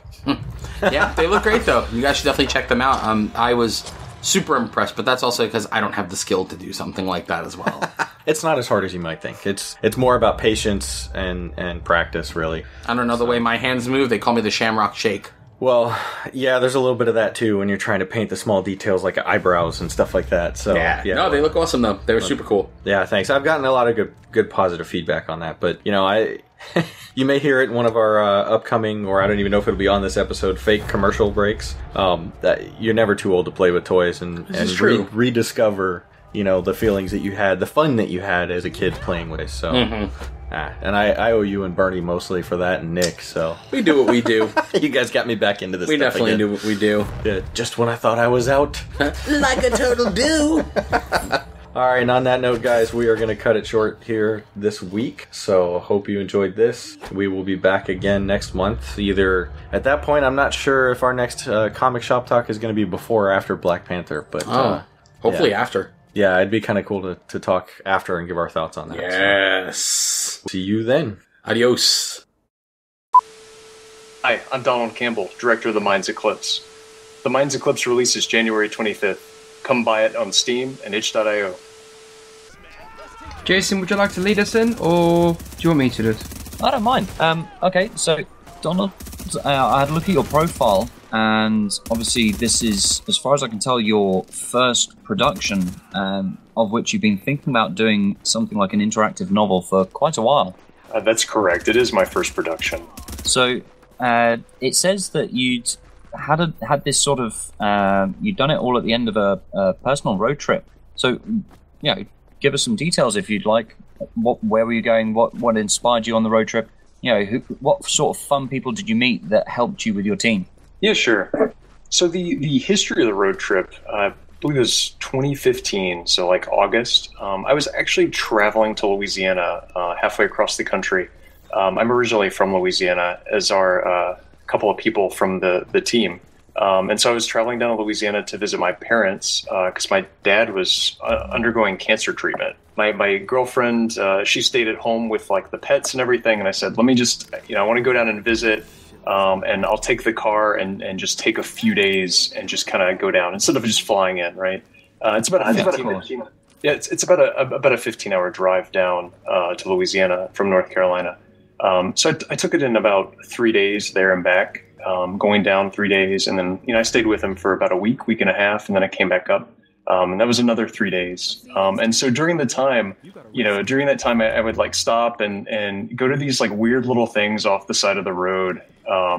Yeah, they look great, though. You guys should definitely check them out. I was super impressed, but that's also because I don't have the skill to do something like that as well. It's not as hard as you might think. It's more about patience and practice, really. I don't know, the way my hands move, they call me the Shamrock Shake. Well, yeah, there's a little bit of that too when you're trying to paint the small details like eyebrows and stuff like that. So yeah. No, they look awesome though. They were super cool. Yeah, thanks. I've gotten a lot of good positive feedback on that, but you may hear it in one of our upcoming, or I don't even know if it'll be on this episode, fake commercial breaks. That you're never too old to play with toys and rediscover, the feelings that you had, the fun that you had as a kid playing with. So, and I owe you and Bernie mostly for that, and Nick. So we do what we do. You guys got me back into this. We stuff definitely again. do what we do. Yeah, just when I thought I was out, like a turtle do. All right, and on that note, guys, we are going to cut it short here this week. So hope you enjoyed this. We will be back again next month. Either at that point, I'm not sure if our next comic shop talk is going to be before or after Black Panther, but hopefully after. Yeah, it'd be kind of cool to talk after and give our thoughts on that. Yes. So, see you then. Adios. Hi, I'm Donald Campbell, director of the Minds Eclipse. The Minds Eclipse releases January 25th. come buy it on Steam and itch.io. Jason, would you like to lead us in, or do you want me to do it? I don't mind. Okay, so Donald, I had a look at your profile, and obviously this is, as far as I can tell, your first production, of which you've been thinking about doing something like an interactive novel for quite a while. That's correct. It is my first production. So it says that you'd had this sort of you'd done it all at the end of a personal road trip. So give us some details if you'd like. Where were you going? What inspired you on the road trip? What sort of fun people did you meet that helped you with your team? Yeah, sure. So the history of the road trip, I believe it was 2015, so like August. I was actually traveling to Louisiana, halfway across the country. I'm originally from Louisiana, as are a couple of people from the team. And so I was traveling down to Louisiana to visit my parents because my dad was undergoing cancer treatment. My girlfriend, she stayed at home with like the pets and everything. And I said, let me just, I want to go down and visit. And I'll take the car and just take a few days and just kind of go down instead of just flying in, right? It's about a 15. Yeah, it's about a 15-hour drive down to Louisiana from North Carolina. So I took it in about 3 days there and back. Going down 3 days, and then I stayed with him for about a week and a half, and then I came back up, and that was another 3 days. And so during the time, I would like stop and go to these like weird little things off the side of the road,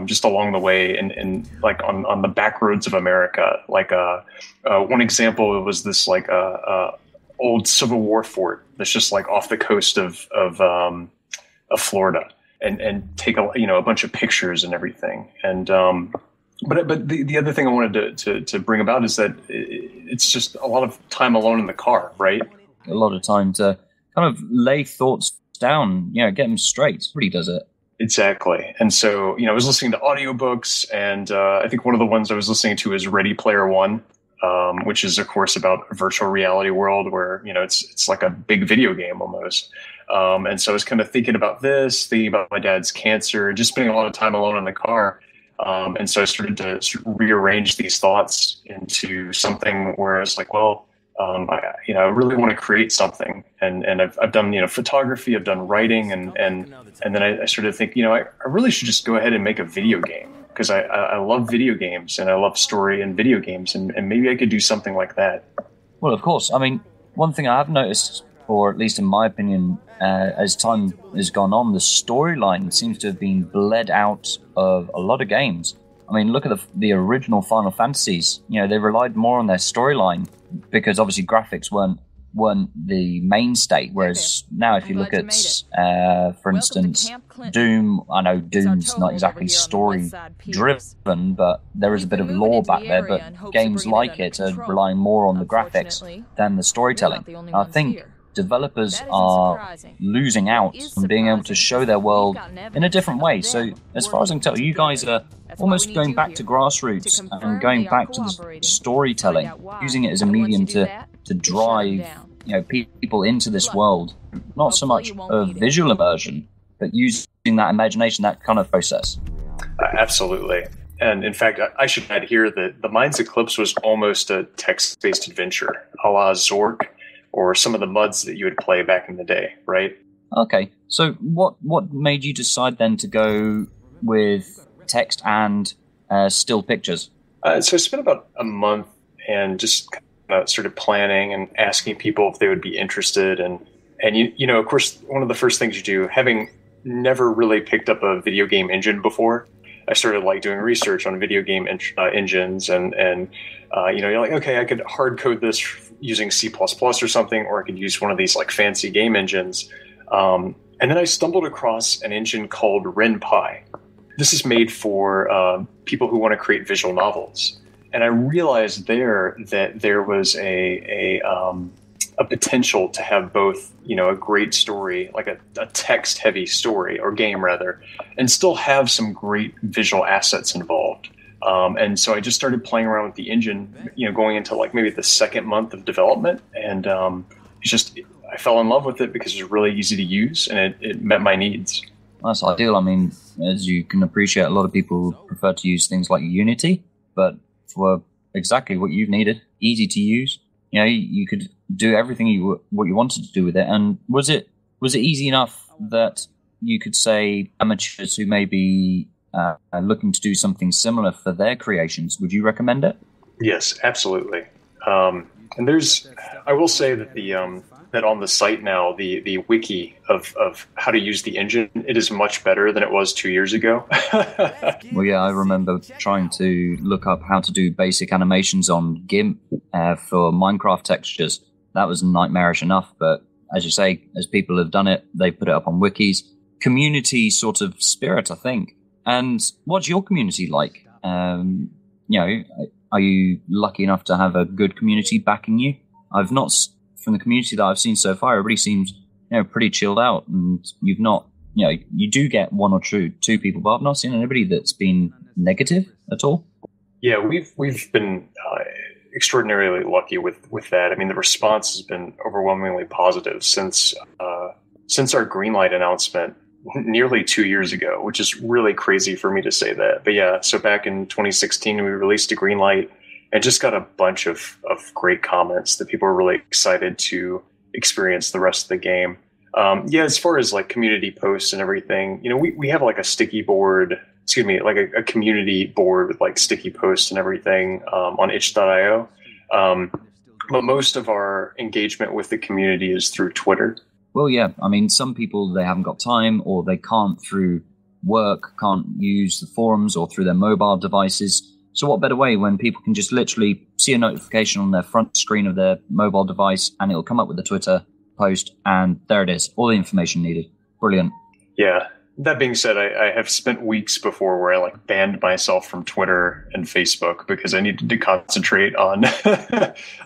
just along the way, and like on the back roads of America. Like one example was this like old Civil War fort that's just like off the coast of Florida. And take a bunch of pictures and everything. And but the other thing I wanted to bring about is that it's just a lot of time alone in the car, right? A lot of time to kind of lay thoughts down, get them straight. Really does it. Exactly. And so I was listening to audiobooks, and I think one of the ones I was listening to is Ready Player One, which is of course about a virtual reality world where it's like a big video game almost. And so I was kind of thinking about my dad's cancer, just spending a lot of time alone in the car. And so I started to rearrange these thoughts into something where I was like, well, I really want to create something. And I've done, photography, I've done writing, and then I started to think, I really should just go ahead and make a video game, because I love video games and I love story and video games, and maybe I could do something like that. Well, of course. I mean, one thing I have noticed, or at least in my opinion, as time has gone on, the storyline seems to have been bled out of a lot of games. I mean, look at the original Final Fantasies. They relied more on their storyline because obviously graphics weren't the mainstay. Whereas now, if you look at, for instance, Doom, I know Doom's not exactly story-driven, but there is a bit of lore back there. But games like it are relying more on the graphics than the storytelling. I think developers are losing out on being able to show their world in a different way. So, as far as I can tell, you guys are almost going back to grassroots and going back to the storytelling, using it as a medium to drive people into this world. Not so much of visual immersion, but using that imagination, that kind of process. Absolutely. And in fact, I should add here that the Mind's Eclipse was almost a text-based adventure, a la Zork, or some of the MUDs that you would play back in the day, right? Okay, so what made you decide then to go with text and still pictures? So I spent about a month and just started planning and asking people if they would be interested. And of course, one of the first things you do, having never really picked up a video game engine before, I started doing research on video game engines, and you're like, okay, I could hard code this using C++ or something, or I could use one of these fancy game engines. And then I stumbled across an engine called RenPy. This is made for people who want to create visual novels. And I realized there that there was a potential to have both, a great story, like a text-heavy story, or game rather, and still have some great visual assets involved. And so I just started playing around with the engine, going into maybe the second month of development, and I fell in love with it because it was really easy to use and it met my needs. That's ideal. I mean, as you can appreciate, a lot of people prefer to use things like Unity, but for exactly what you've needed, easy to use. You know, you could do everything what you wanted to do with it. And was it easy enough that you could say amateurs who may be looking to do something similar for their creations, would you recommend it? Yes, absolutely. And I will say that that on the site now, the wiki of how to use the engine, it is much better than it was 2 years ago. Well, yeah, I remember trying to look up how to do basic animations on GIMP for Minecraft textures. That was nightmarish enough, but as you say, as people have done it, they put it up on wikis. Community sort of spirit, I think. And what's your community like? You know, are you lucky enough to have a good community backing you? I've not, from the community that I've seen so far, everybody seems, you know, pretty chilled out, and you've not, you know, you do get one or two people, but I've not seen anybody that's been negative at all. Yeah, we've been extraordinarily lucky with that. I mean, the response has been overwhelmingly positive since our Greenlight announcement nearly 2 years ago, which is really crazy for me to say that. But yeah, so back in 2016, we released a Greenlight and just got a bunch of great comments that people were really excited to experience the rest of the game. Yeah, as far as like community posts and everything, you know, we have like a sticky board, like a community board with like sticky posts and everything on itch.io. But most of our engagement with the community is through Twitter. Well, yeah, I mean, some people, they haven't got time, or they can't through work, can't use the forums or through their mobile devices. So what better way when people can just literally see a notification on their front screen of their mobile device, and it'll come up with the Twitter post, and there it is, all the information needed. Brilliant. Yeah. That being said, I have spent weeks before where I like banned myself from Twitter and Facebook because I needed to concentrate on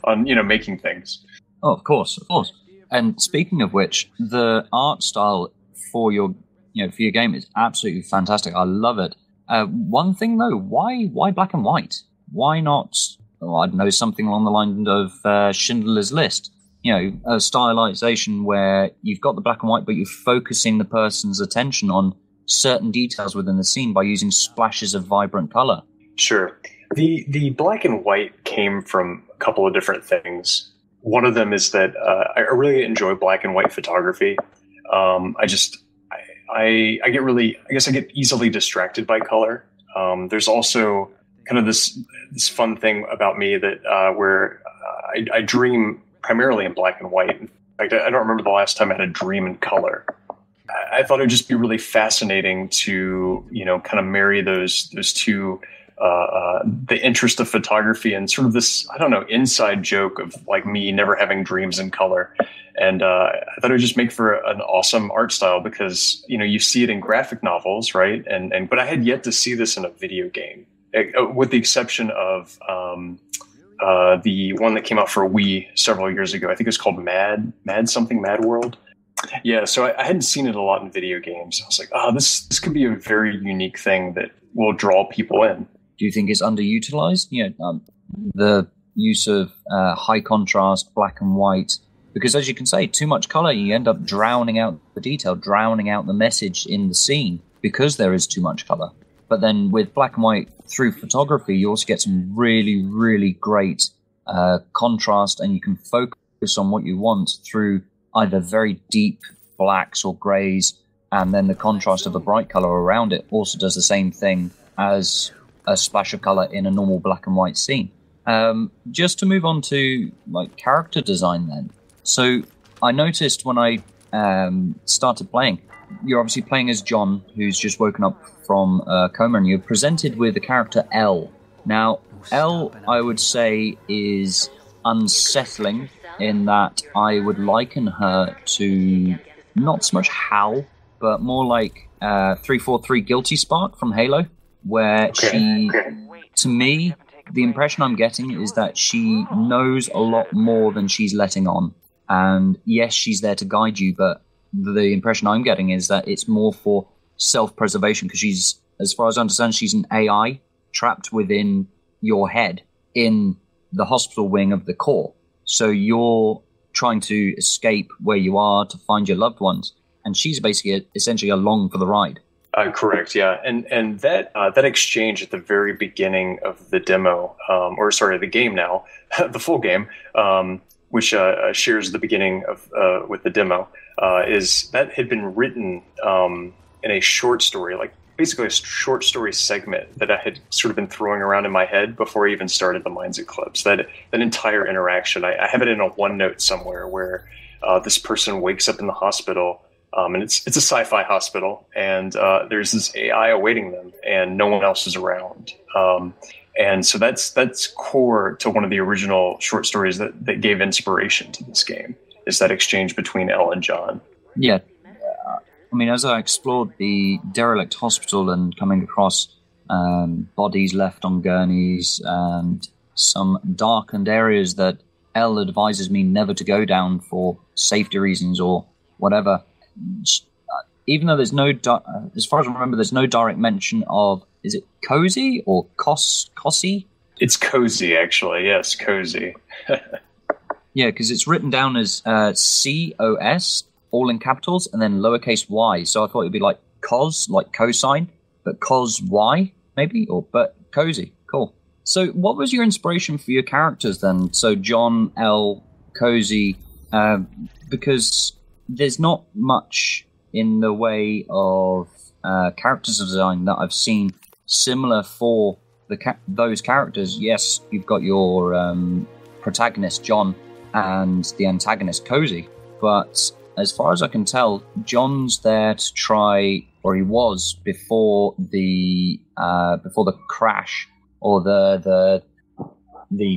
on, you know, making things. Oh, of course, of course. And speaking of which, the art style for your game is absolutely fantastic. I love it. One thing though, why black and white? Why not? I don't know, something along the line of Schindler's List. You know, a stylization where you've got the black and white, but you're focusing the person's attention on certain details within the scene by using splashes of vibrant color. Sure. The black and white came from a couple of different things. One of them is that I really enjoy black and white photography. I get easily distracted by color. There's also kind of this fun thing about me that where I dream primarily in black and white. In fact, I don't remember the last time I had a dream in color. I thought it would just be really fascinating to, you know, kind of marry those two. The interest of photography and sort of this, I don't know, inside joke of like me never having dreams in color. And I thought it would just make for an awesome art style because, you know, you see it in graphic novels, right? But I had yet to see this in a video game, with the exception of the one that came out for Wii several years ago. I think it's called Mad World. Yeah, so I hadn't seen it a lot in video games. I was like, this could be a very unique thing that will draw people in. Do you think it's underutilized? You know, the use of high contrast, black and white, because as you can say, too much color, you end up drowning out the detail, drowning out the message in the scene because there is too much color. But then with black and white through photography, you also get some really, really great contrast, and you can focus on what you want through either very deep blacks or grays, and then the contrast of the bright color around it also does the same thing as a splash of color in a normal black and white scene. Just to move on to like character design then. So I noticed when I started playing, you're obviously playing as John, who's just woken up from a coma, and you're presented with the character L. Now, L, I would say, is unsettling in that I would liken her to not so much Hal, but more like 343 Guilty Spark from Halo, where to me, the impression I'm getting is that she knows a lot more than she's letting on. And yes, she's there to guide you, but the impression I'm getting is that it's more for self-preservation, because she's, as far as I understand, she's an AI trapped within your head in the hospital wing of the core. So you're trying to escape where you are to find your loved ones, and she's basically essentially along for the ride. Correct, yeah, and that exchange at the very beginning of the demo, or sorry, the game now, the full game, which shares the beginning of with the demo, is that had been written in a short story, like basically a short story segment that I had sort of been throwing around in my head before I even started the Minds Eclipse. That entire interaction, I have it in a OneNote somewhere where this person wakes up in the hospital. And it's a sci-fi hospital, and there's this AI awaiting them, and no one else is around. And so that's core to one of the original short stories that gave inspiration to this game, is that exchange between Elle and John. Yeah. I mean, as I explored the derelict hospital and coming across bodies left on gurneys and some darkened areas that Elle advises me never to go down for safety reasons or whatever, even though there's no, as far as I remember, there's no direct mention of, is it cozy or cozy? It's cozy, actually. Yes, cozy. Yeah, because it's written down as COS, all in capitals, and then lowercase y. So I thought it'd be like cos, like cosine, but cos y, maybe? But cozy. Cool. So what was your inspiration for your characters then? So John, Elle, cozy, because there's not much in the way of characters design that I've seen similar for those characters. Yes, you've got your protagonist, John, and the antagonist, Cozy. But as far as I can tell, John's there to try, or he was before the crash or the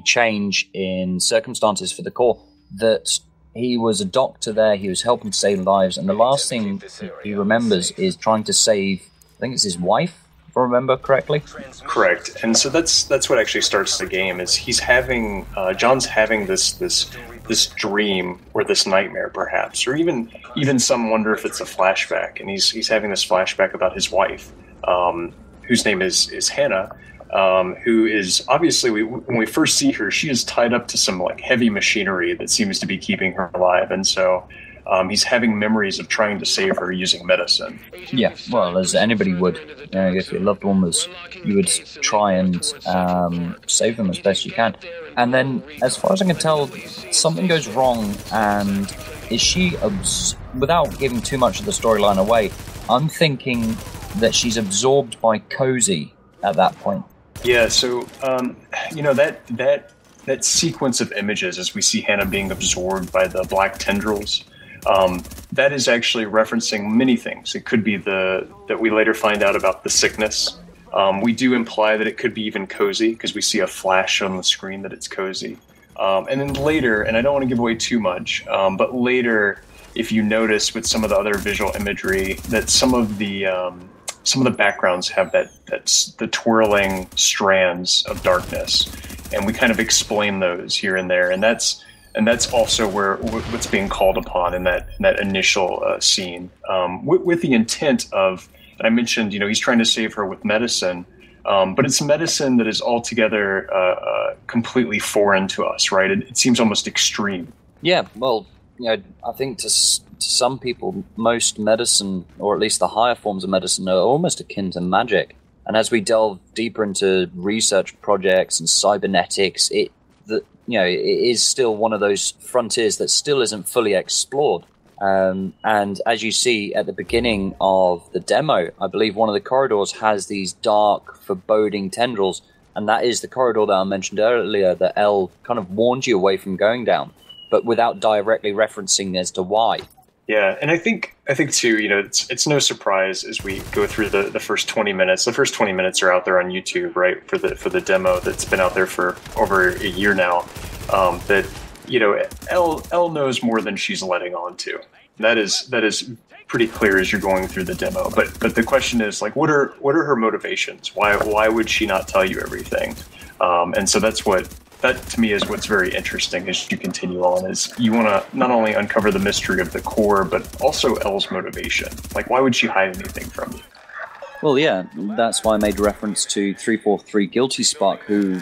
change in circumstances for the core, that he was a doctor there, he was helping to save lives, and the last thing he remembers is trying to save, I think it's his wife, if I remember correctly. Correct. And so that's what actually starts the game, is he's having, John's having this dream, or this nightmare perhaps, or even some wonder if it's a flashback, and he's having this flashback about his wife, whose name is Hannah, who is obviously, when we first see her, she is tied up to some like heavy machinery that seems to be keeping her alive, and so he's having memories of trying to save her using medicine. Yeah, well, as anybody would, if your loved one was, you would try and save them as best you can. And then, as far as I can tell, something goes wrong, and is she, without giving too much of the storyline away, I'm thinking that she's absorbed by Cozy at that point. Yeah, so that sequence of images as we see Hannah being absorbed by the black tendrils, that is actually referencing many things. It could be that we later find out about the sickness. We do imply that it could be even Cozy, because we see a flash on the screen that it's Cozy. And then later, and I don't want to give away too much, but later, if you notice with some of the other visual imagery, that some of the backgrounds have the twirling strands of darkness, and we kind of explain those here and there, and that's also what's being called upon in that initial scene, with the intent of, and I mentioned, he's trying to save her with medicine, but it's medicine that is altogether completely foreign to us, right? It seems almost extreme. Yeah, well, I think to some people, most medicine, or at least the higher forms of medicine, are almost akin to magic. And as we delve deeper into research projects and cybernetics, it is still one of those frontiers that still isn't fully explored. And as you see at the beginning of the demo, I believe one of the corridors has these dark, foreboding tendrils, and that is the corridor that I mentioned earlier that Elle kind of warned you away from going down, but without directly referencing as to why. Yeah, and I think too, it's no surprise as we go through the first 20 minutes. The first 20 minutes are out there on YouTube, right, for the demo that's been out there for over a year now. That Elle knows more than she's letting on to. That is pretty clear as you're going through the demo. But the question is, like, what are her motivations? Why would she not tell you everything? And so that to me is what's very interesting as you continue on, is you want to not only uncover the mystery of the core, but also Elle's motivation. Like, why would she hide anything from you? Well, yeah, that's why I made reference to 343 Guilty Spark, who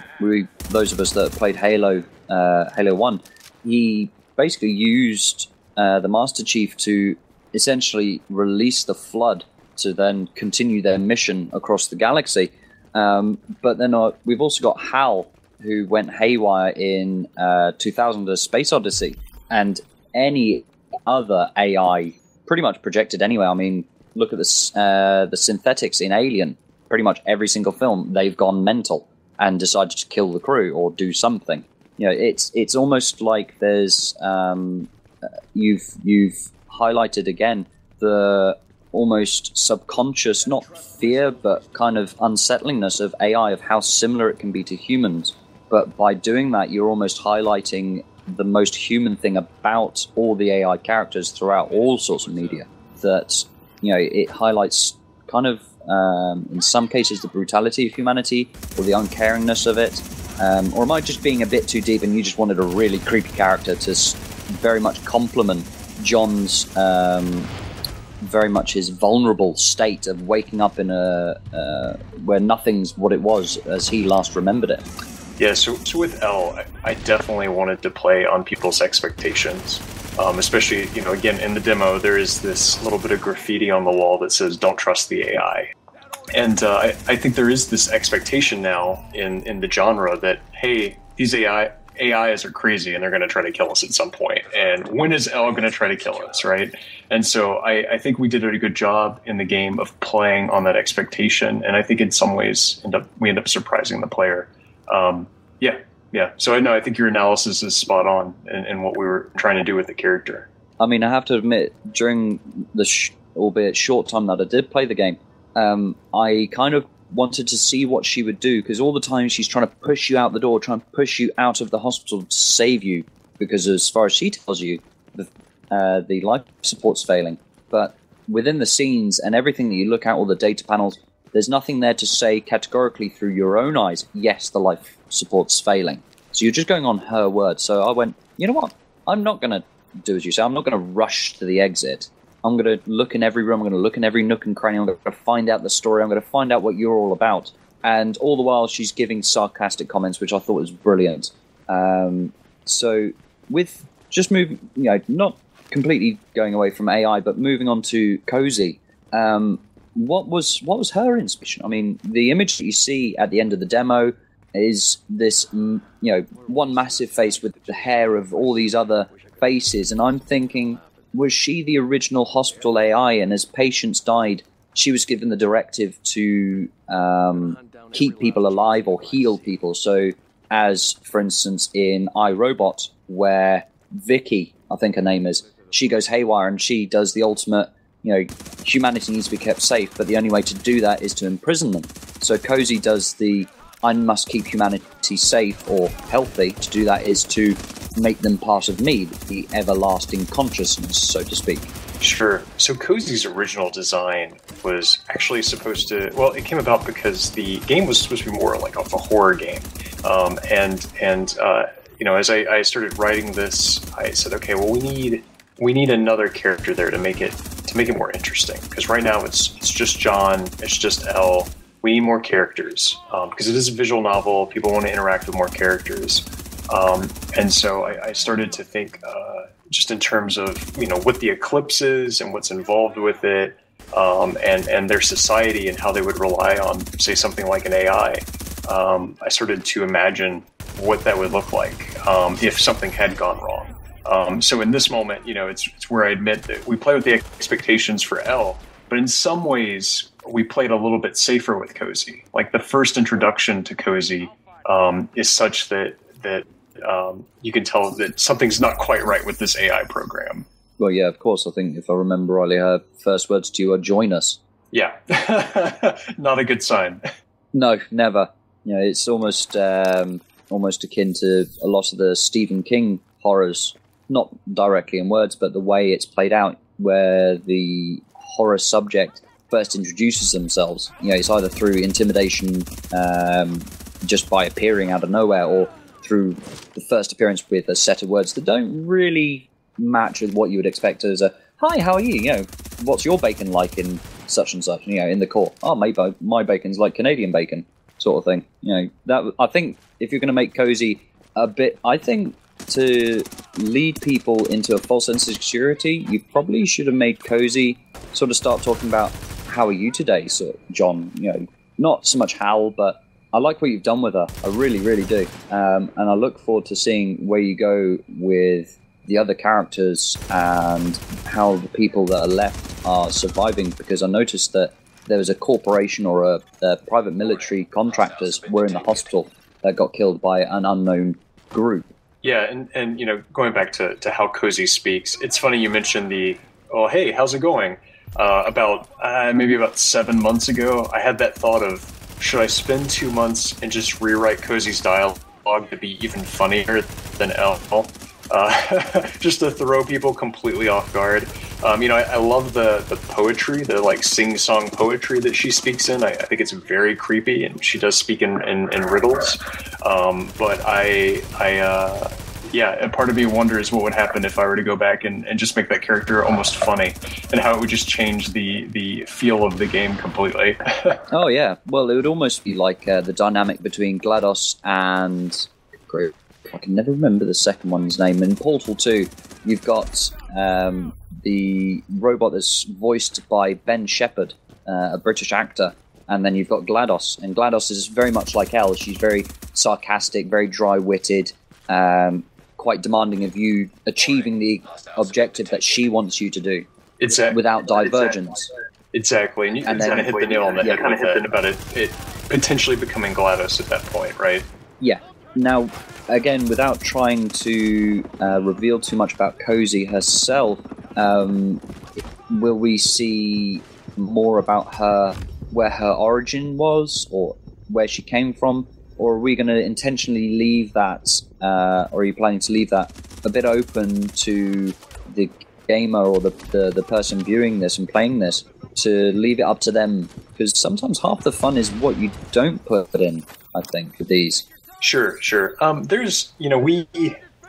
those of us that played Halo 1, he basically used the Master Chief to essentially release the flood to then continue their mission across the galaxy. But then we've also got HAL, who went haywire in 2000: A Space Odyssey, and any other AI pretty much projected anyway. I mean, look at the synthetics in Alien. Pretty much every single film, they've gone mental and decided to kill the crew or do something. You know, it's almost like there's you've highlighted again the almost subconscious, not fear, but kind of unsettlingness of AI, of how similar it can be to humans. But by doing that, you're almost highlighting the most human thing about all the AI characters throughout all sorts of media. That, you know, it highlights kind of, in some cases, the brutality of humanity or the uncaringness of it. Or am I just being a bit too deep and you just wanted a really creepy character to very much complement John's very much his vulnerable state of waking up in where nothing's what it was as he last remembered it? Yeah, so with L, I definitely wanted to play on people's expectations. Especially, you know, again, in the demo, there is this little bit of graffiti on the wall that says, "Don't trust the AI." And I think there is this expectation now in the genre that, hey, these AIs are crazy and they're going to try to kill us at some point. And when is L going to try to kill us, right? And so I think we did a good job in the game of playing on that expectation. And I think in some ways we end up surprising the player. Yeah. So I think your analysis is spot on in what we were trying to do with the character. I mean, I have to admit, during the albeit short time that I did play the game, I kind of wanted to see what she would do, because all the time she's trying to push you out the door, trying to push you out of the hospital to save you, because as far as she tells you, the life support's failing. But within the scenes and everything that you look at, all the data panels, there's nothing there to say categorically through your own eyes, yes, the life support's failing. So you're just going on her word. So I went, you know what? I'm not going to do as you say. I'm not going to rush to the exit. I'm going to look in every room. I'm going to look in every nook and cranny. I'm going to find out the story. I'm going to find out what you're all about. And all the while, she's giving sarcastic comments, which I thought was brilliant. So with just moving, you know, not completely going away from AI, but moving on to Cozy, what was her inspiration? I mean, the image that you see at the end of the demo is this, you know, one massive face with the hair of all these other faces, and I'm thinking, was she the original hospital AI, and as patients died, she was given the directive to keep people alive or heal people? So, as for instance in iRobot, where Vicky, I think her name is, she goes haywire and she does the ultimate, you know, humanity needs to be kept safe, but the only way to do that is to imprison them. So Cozy does the I must keep humanity safe or healthy. To do that is to make them part of me, the everlasting consciousness, so to speak. Sure. So Cozy's original design was actually supposed to, well, it came about because the game was supposed to be more like a horror game. You know, as I started writing this, I said, okay, well, we need another character there to make it more interesting. Because right now it's just John, it's just Elle. We need more characters because it is a visual novel. People want to interact with more characters, and so I started to think just in terms of, you know, what the Eclipse is and what's involved with it, and their society and how they would rely on, say, something like an AI. I started to imagine what that would look like if something had gone wrong. So in this moment, you know, it's where I admit that we play with the expectations for Elle, but in some ways we played a little bit safer with Cozy. Like the first introduction to Cozy is such that you can tell that something's not quite right with this AI program. Well, yeah, of course. I think if I remember rightly, her first words to you are "join us." Yeah, not a good sign. No, never. You know, it's almost akin to a lot of the Stephen King horrors, not directly in words, but the way it's played out, where the horror subject first introduces themselves. You know, it's either through intimidation, just by appearing out of nowhere, or through the first appearance with a set of words that don't really match with what you would expect as a "Hi, how are you? You know, what's your bacon like in such and such?" You know, in the core, "Oh, my bacon's like Canadian bacon," sort of thing. You know, that I think if you're going to make Cozy a bit, I think to lead people into a false sense of security, you probably should have made Cozy sort of start talking about how are you today, Sir John? Not so much Hal, but I like what you've done with her. I really, really do. And I look forward to seeing where you go with the other characters and how the people that are left are surviving, because I noticed that there was a corporation or a private military contractors were in the hospital that got killed by an unknown group. Yeah, and going back to how Cozy speaks, it's funny you mentioned oh, hey, how's it going? Maybe about 7 months ago, I had that thought of, should I spend 2 months and just rewrite Cozy's dialogue to be even funnier than L? Just to throw people completely off guard. I love the poetry, the like sing-song poetry that she speaks in. I think it's very creepy, and she does speak in riddles. But part of me wonders what would happen if I were to go back and just make that character almost funny, and how it would just change the feel of the game completely. Oh yeah, well, it would almost be like the dynamic between GLaDOS and I can never remember the second one's name. In Portal 2, you've got the robot that's voiced by Ben Shepherd, a British actor, and then you've got GLaDOS, and GLaDOS is very much like Elle. She's very sarcastic, very dry-witted, quite demanding of you achieving the objective that she wants you to do without divergence. Exactly, and you kind of hit the nail on the head with it about it potentially becoming GLaDOS at that point, right? Yeah. Now, again, without trying to reveal too much about Cozy herself, will we see more about her, where her origin was, or where she came from? Or are we going to intentionally leave that, or are you planning to leave that a bit open to the gamer or the person viewing this and playing this, to leave it up to them? Because sometimes half the fun is what you don't put in, I think, with these. Sure.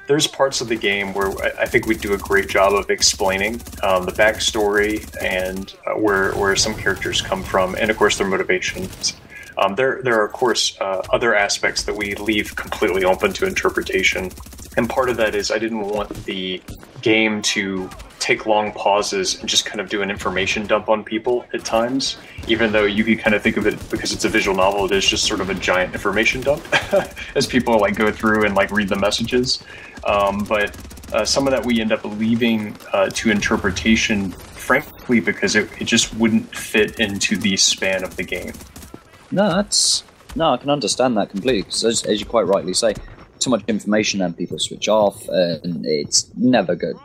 There's parts of the game where I think we do a great job of explaining the backstory and where some characters come from, and of course their motivations. There are of course other aspects that we leave completely open to interpretation, and part of that is I didn't want the game to take long pauses and just kind of do an information dump on people at times, even though you could kind of think of it, because it's a visual novel, it is just sort of a giant information dump as people like go through and like read the messages. But some of that we end up leaving to interpretation, frankly, because it just wouldn't fit into the span of the game. No, I can understand that completely, because as you quite rightly say, too much information and people switch off, and it's never good.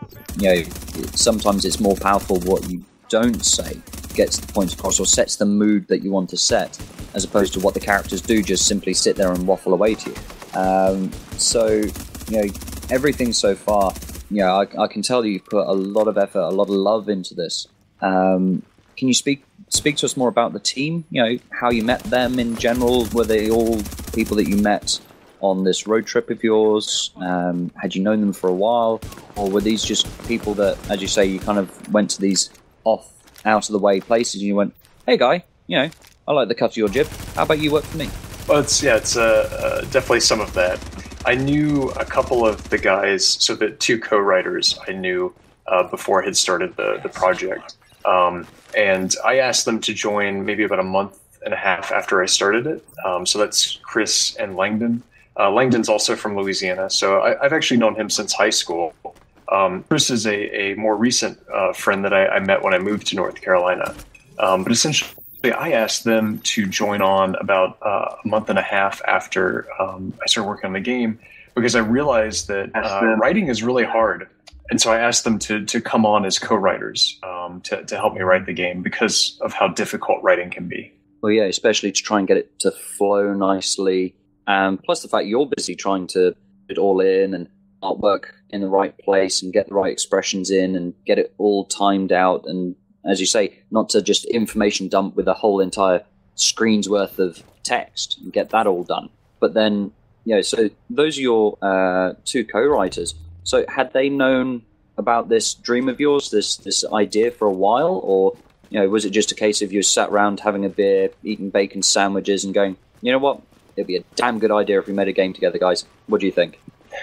Sometimes it's more powerful what you don't say gets the point across or sets the mood that you want to set, as opposed to what the characters do, just simply sit there and waffle away to you. So everything so far, I can tell you've put a lot of effort, a lot of love into this. Can you speak to us more about the team? How you met them in general? Were they all people that you met on this road trip of yours? Had you known them for a while, or were these just people that, as you say, you kind of went to these out of the way places and you went, hey guy, I like the cut of your jib, how about you work for me? Well, it's definitely some of that. I knew a couple of the guys, so the two co-writers I knew before I had started the project, and I asked them to join maybe about a month and a half after I started it. So that's Chris and Langdon. Langdon's also from Louisiana, so I've actually known him since high school. Chris is a more recent friend that I met when I moved to North Carolina. But essentially, I asked them to join on about a month and a half after I started working on the game, because I realized that writing is really hard. And so I asked them to come on as co-writers to help me write the game, because of how difficult writing can be. Well, yeah, especially to try and get it to flow nicely. Plus the fact you're busy trying to put it all in and artwork in the right place and get the right expressions in and get it all timed out. And as you say, not to just information dump with a whole entire screen's worth of text and get that all done. But then, so those are your two co-writers. So had they known about this dream of yours, this idea for a while, or was it just a case of you sat around having a beer, eating bacon sandwiches and going, you know what, it'd be a damn good idea if we made a game together, guys. What do you think?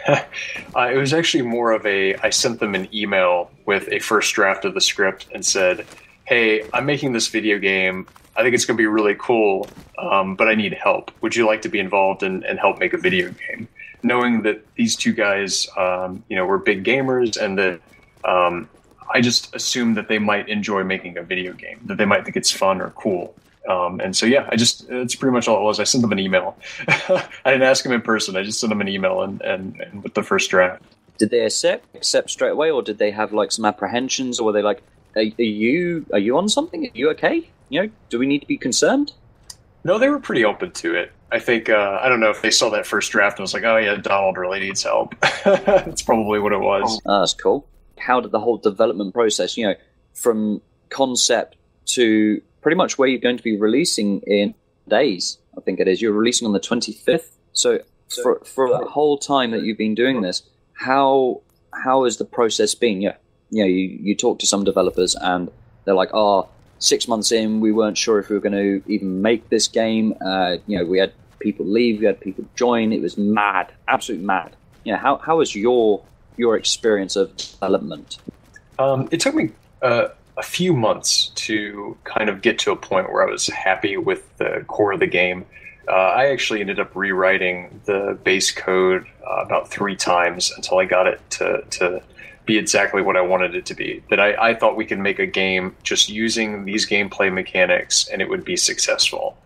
It was actually more of I sent them an email with a first draft of the script and said, hey, I'm making this video game. I think it's going to be really cool, but I need help. Would you like to be involved and help make a video game? Knowing that these two guys, were big gamers, and that I just assumed that they might enjoy making a video game, that they might think it's fun or cool. And so, yeah, it's pretty much all it was. I sent them an email. I didn't ask them in person. I just sent them an email and with the first draft. Did they accept straight away, or did they have like some apprehensions, or were they like, are you on something? Are you okay? Do we need to be concerned? No, they were pretty open to it. I think, I don't know if they saw that first draft and was like, oh yeah, Donald really needs help. That's probably what it was. Oh, that's cool. How did the whole development process, from concept to pretty much where you're going to be releasing in days, I think it is. You're releasing on the 25th. So for the whole time that you've been doing this, how has the process been? You talk to some developers and they're like, 6 months in, we weren't sure if we were going to even make this game. We had people leave, we had people join. It was mad, absolutely mad. How was your experience of development? It took me a few months to kind of get to a point where I was happy with the core of the game. I actually ended up rewriting the base code about 3 times until I got it to be exactly what I wanted it to be. That I thought we could make a game just using these gameplay mechanics and it would be successful.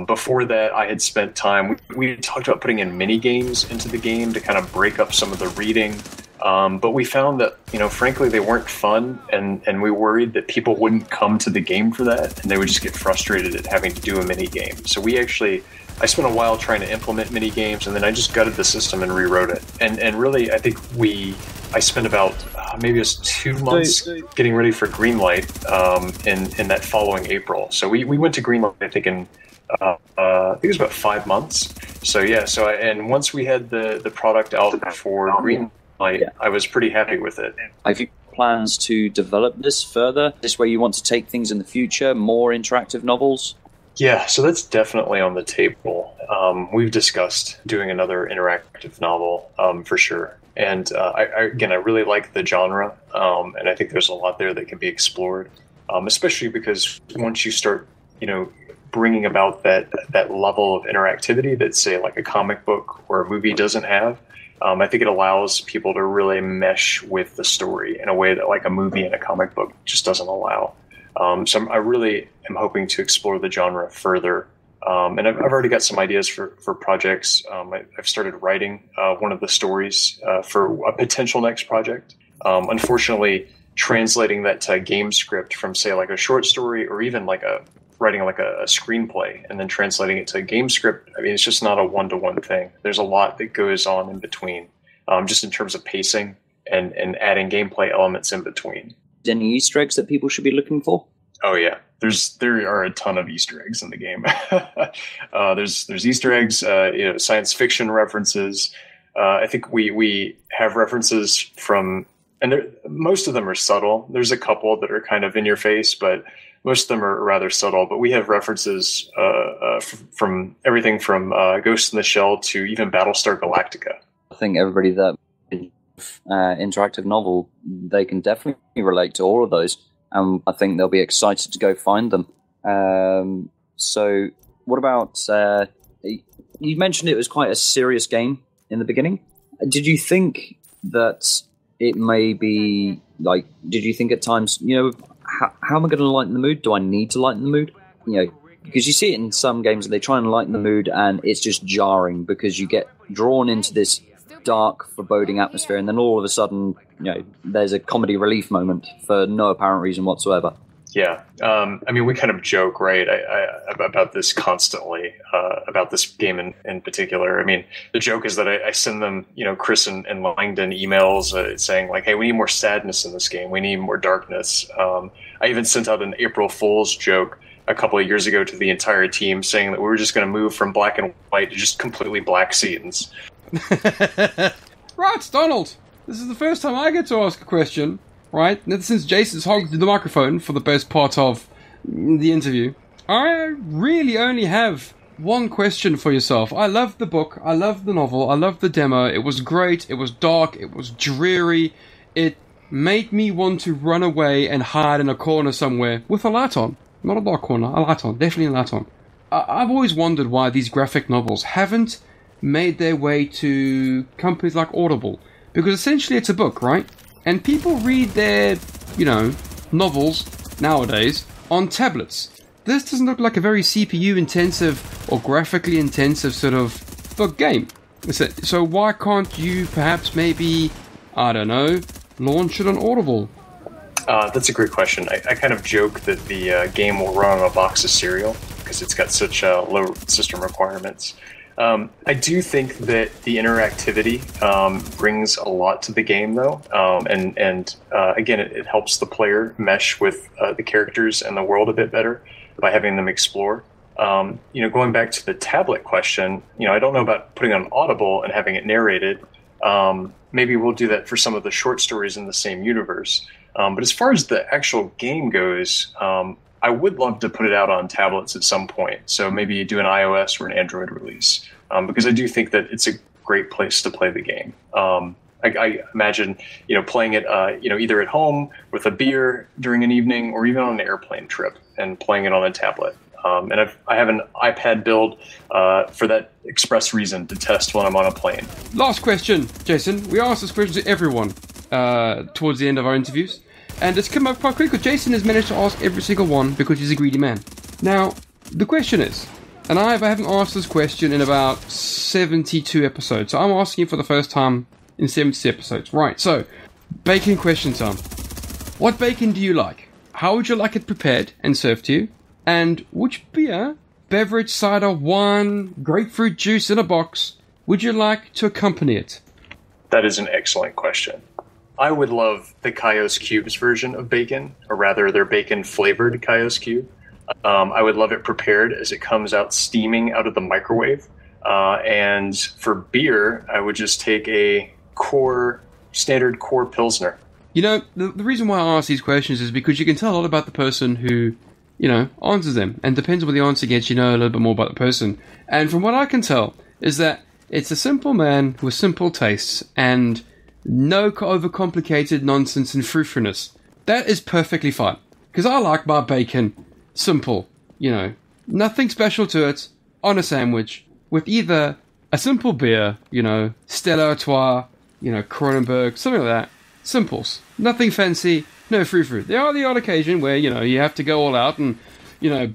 Before that, I had spent time, we talked about putting in mini games into the game to kind of break up some of the reading. But we found that, frankly, they weren't fun, and we worried that people wouldn't come to the game for that, and they would just get frustrated at having to do a mini game. So I spent a while trying to implement mini games, and then I just gutted the system and rewrote it. And really, I think I spent about maybe it was 2 months getting ready for Greenlight in that following April. So we went to Greenlight, I think, I think it was about 5 months. So yeah, and once we had the product out for Greenlight, I was pretty happy with it. Have you plans to develop this further? This way you want to take things in the future, more interactive novels? Yeah, so that's definitely on the table. We've discussed doing another interactive novel for sure. And I really like the genre, and I think there's a lot there that can be explored, especially because once you start, bringing about that level of interactivity that, say, like a comic book or a movie doesn't have, I think it allows people to really mesh with the story in a way that like a movie and a comic book just doesn't allow. So I really am hoping to explore the genre further. And I've already got some ideas for projects. I've started writing one of the stories for a potential next project. Unfortunately, translating that to a game script from, say, like a short story or even like writing like a screenplay and then translating it to a game script, I mean, it's just not a one-to-one thing. There's a lot that goes on in between, just in terms of pacing and adding gameplay elements in between. Any Easter eggs that people should be looking for? Oh yeah, there are a ton of Easter eggs in the game. There's Easter eggs, science fiction references. I think we have references from, and most of them are subtle. There's a couple that are kind of in your face, but most of them are rather subtle. But we have references from everything from Ghost in the Shell to even Battlestar Galactica. I think everybody that interactive novel, they can definitely relate to all of those, and I think they'll be excited to go find them. So what about you mentioned it was quite a serious game in the beginning. Did you think that it may be like, did you think at times, how am I going to lighten the mood? Do I need to lighten the mood? Because you see it in some games and they try and lighten the mood and it's just jarring because you get drawn into this dark, foreboding atmosphere, and then all of a sudden, there's a comedy relief moment for no apparent reason whatsoever. Yeah, I mean, we kind of joke, right, about this constantly, about this game in particular. I mean, the joke is that I send them, Chris and Langdon emails saying like, hey, we need more sadness in this game. We need more darkness. I even sent out an April Fool's joke a couple of years ago to the entire team saying that we were just going to move from black and white to just completely black scenes. Right, Donald. This is the first time I get to ask a question, right? Since Jason's hogged the microphone for the best part of the interview, I really only have one question for yourself. I love the book, I love the novel, I love the demo. It was great, it was dark, it was dreary. It made me want to run away and hide in a corner somewhere with a light on. Not a dark corner, a light on. Definitely a light on. I've always wondered why these graphic novels haven't made their way to companies like Audible. Because essentially it's a book, right? And people read their, novels nowadays on tablets. This doesn't look like a very CPU-intensive or graphically intensive sort of book game. So why can't you perhaps maybe, I don't know, launch it on Audible? That's a great question. I kind of joke that the game will run on a box of cereal because it's got such low system requirements. I do think that the interactivity brings a lot to the game, though, and again, it helps the player mesh with the characters and the world a bit better by having them explore. Going back to the tablet question, I don't know about putting on Audible and having it narrated. Maybe we'll do that for some of the short stories in the same universe. But as far as the actual game goes, I would love to put it out on tablets at some point. So maybe do an iOS or an Android release, because I do think that it's a great place to play the game. I imagine, playing it, either at home with a beer during an evening or even on an airplane trip and playing it on a tablet. And I have an iPad build for that express reason to test when I'm on a plane. Last question, Jason. We ask this question to everyone towards the end of our interviews. And it's come up quite quickly. Jason has managed to ask every single one because he's a greedy man. Now, the question is, and I haven't asked this question in about 72 episodes, so I'm asking for the first time in 72 episodes. Right, so, bacon question time. What bacon do you like? How would you like it prepared and served to you? And which beer, beverage, cider, wine, grapefruit juice in a box would you like to accompany it? That is an excellent question. I would love the Kaios Cubes version of bacon, or rather their bacon-flavored Kaios Cube. I would love it prepared as it comes out steaming out of the microwave. And for beer, I would just take a standard core Pilsner. The reason why I ask these questions is because you can tell a lot about the person who, answers them. And depends on what the answer gets, a little bit more about the person. And from what I can tell, is that it's a simple man with simple tastes and no overcomplicated nonsense and frou-frou-ness. That is perfectly fine. Because I like my bacon simple, nothing special to it, on a sandwich, with either a simple beer, Stella Artois, Kronenberg, something like that. Simples. Nothing fancy, no frou-frou. There are the odd occasion where, you have to go all out and,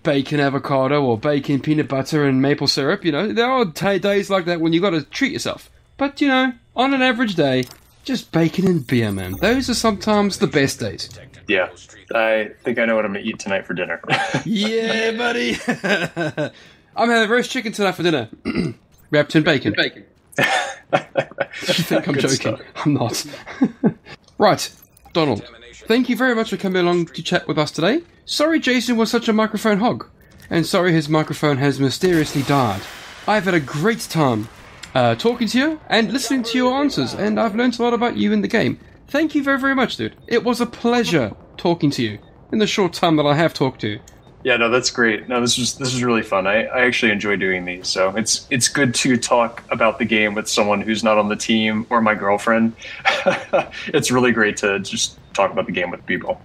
bacon avocado or bacon peanut butter and maple syrup, there are days like that when you got to treat yourself. But, on an average day, just bacon and beer, man. Those are sometimes the best days. Yeah, I think I know what I'm going to eat tonight for dinner. Yeah, buddy. I'm having roast chicken tonight for dinner. Wrapped in bacon. You think I'm joking? Stuff. I'm not. Right, Donald. Thank you very much for coming along to chat with us today. Sorry Jason was such a microphone hog. And sorry his microphone has mysteriously died. I've had a great time talking to you and listening to your answers, and I've learned a lot about you in the game. Thank you very, very much, dude. It was a pleasure talking to you in the short time that I have talked to you. Yeah, no, that's great. No, this is really fun. I actually enjoy doing these, so it's good to talk about the game with someone who's not on the team or my girlfriend. It's really great to just talk about the game with people.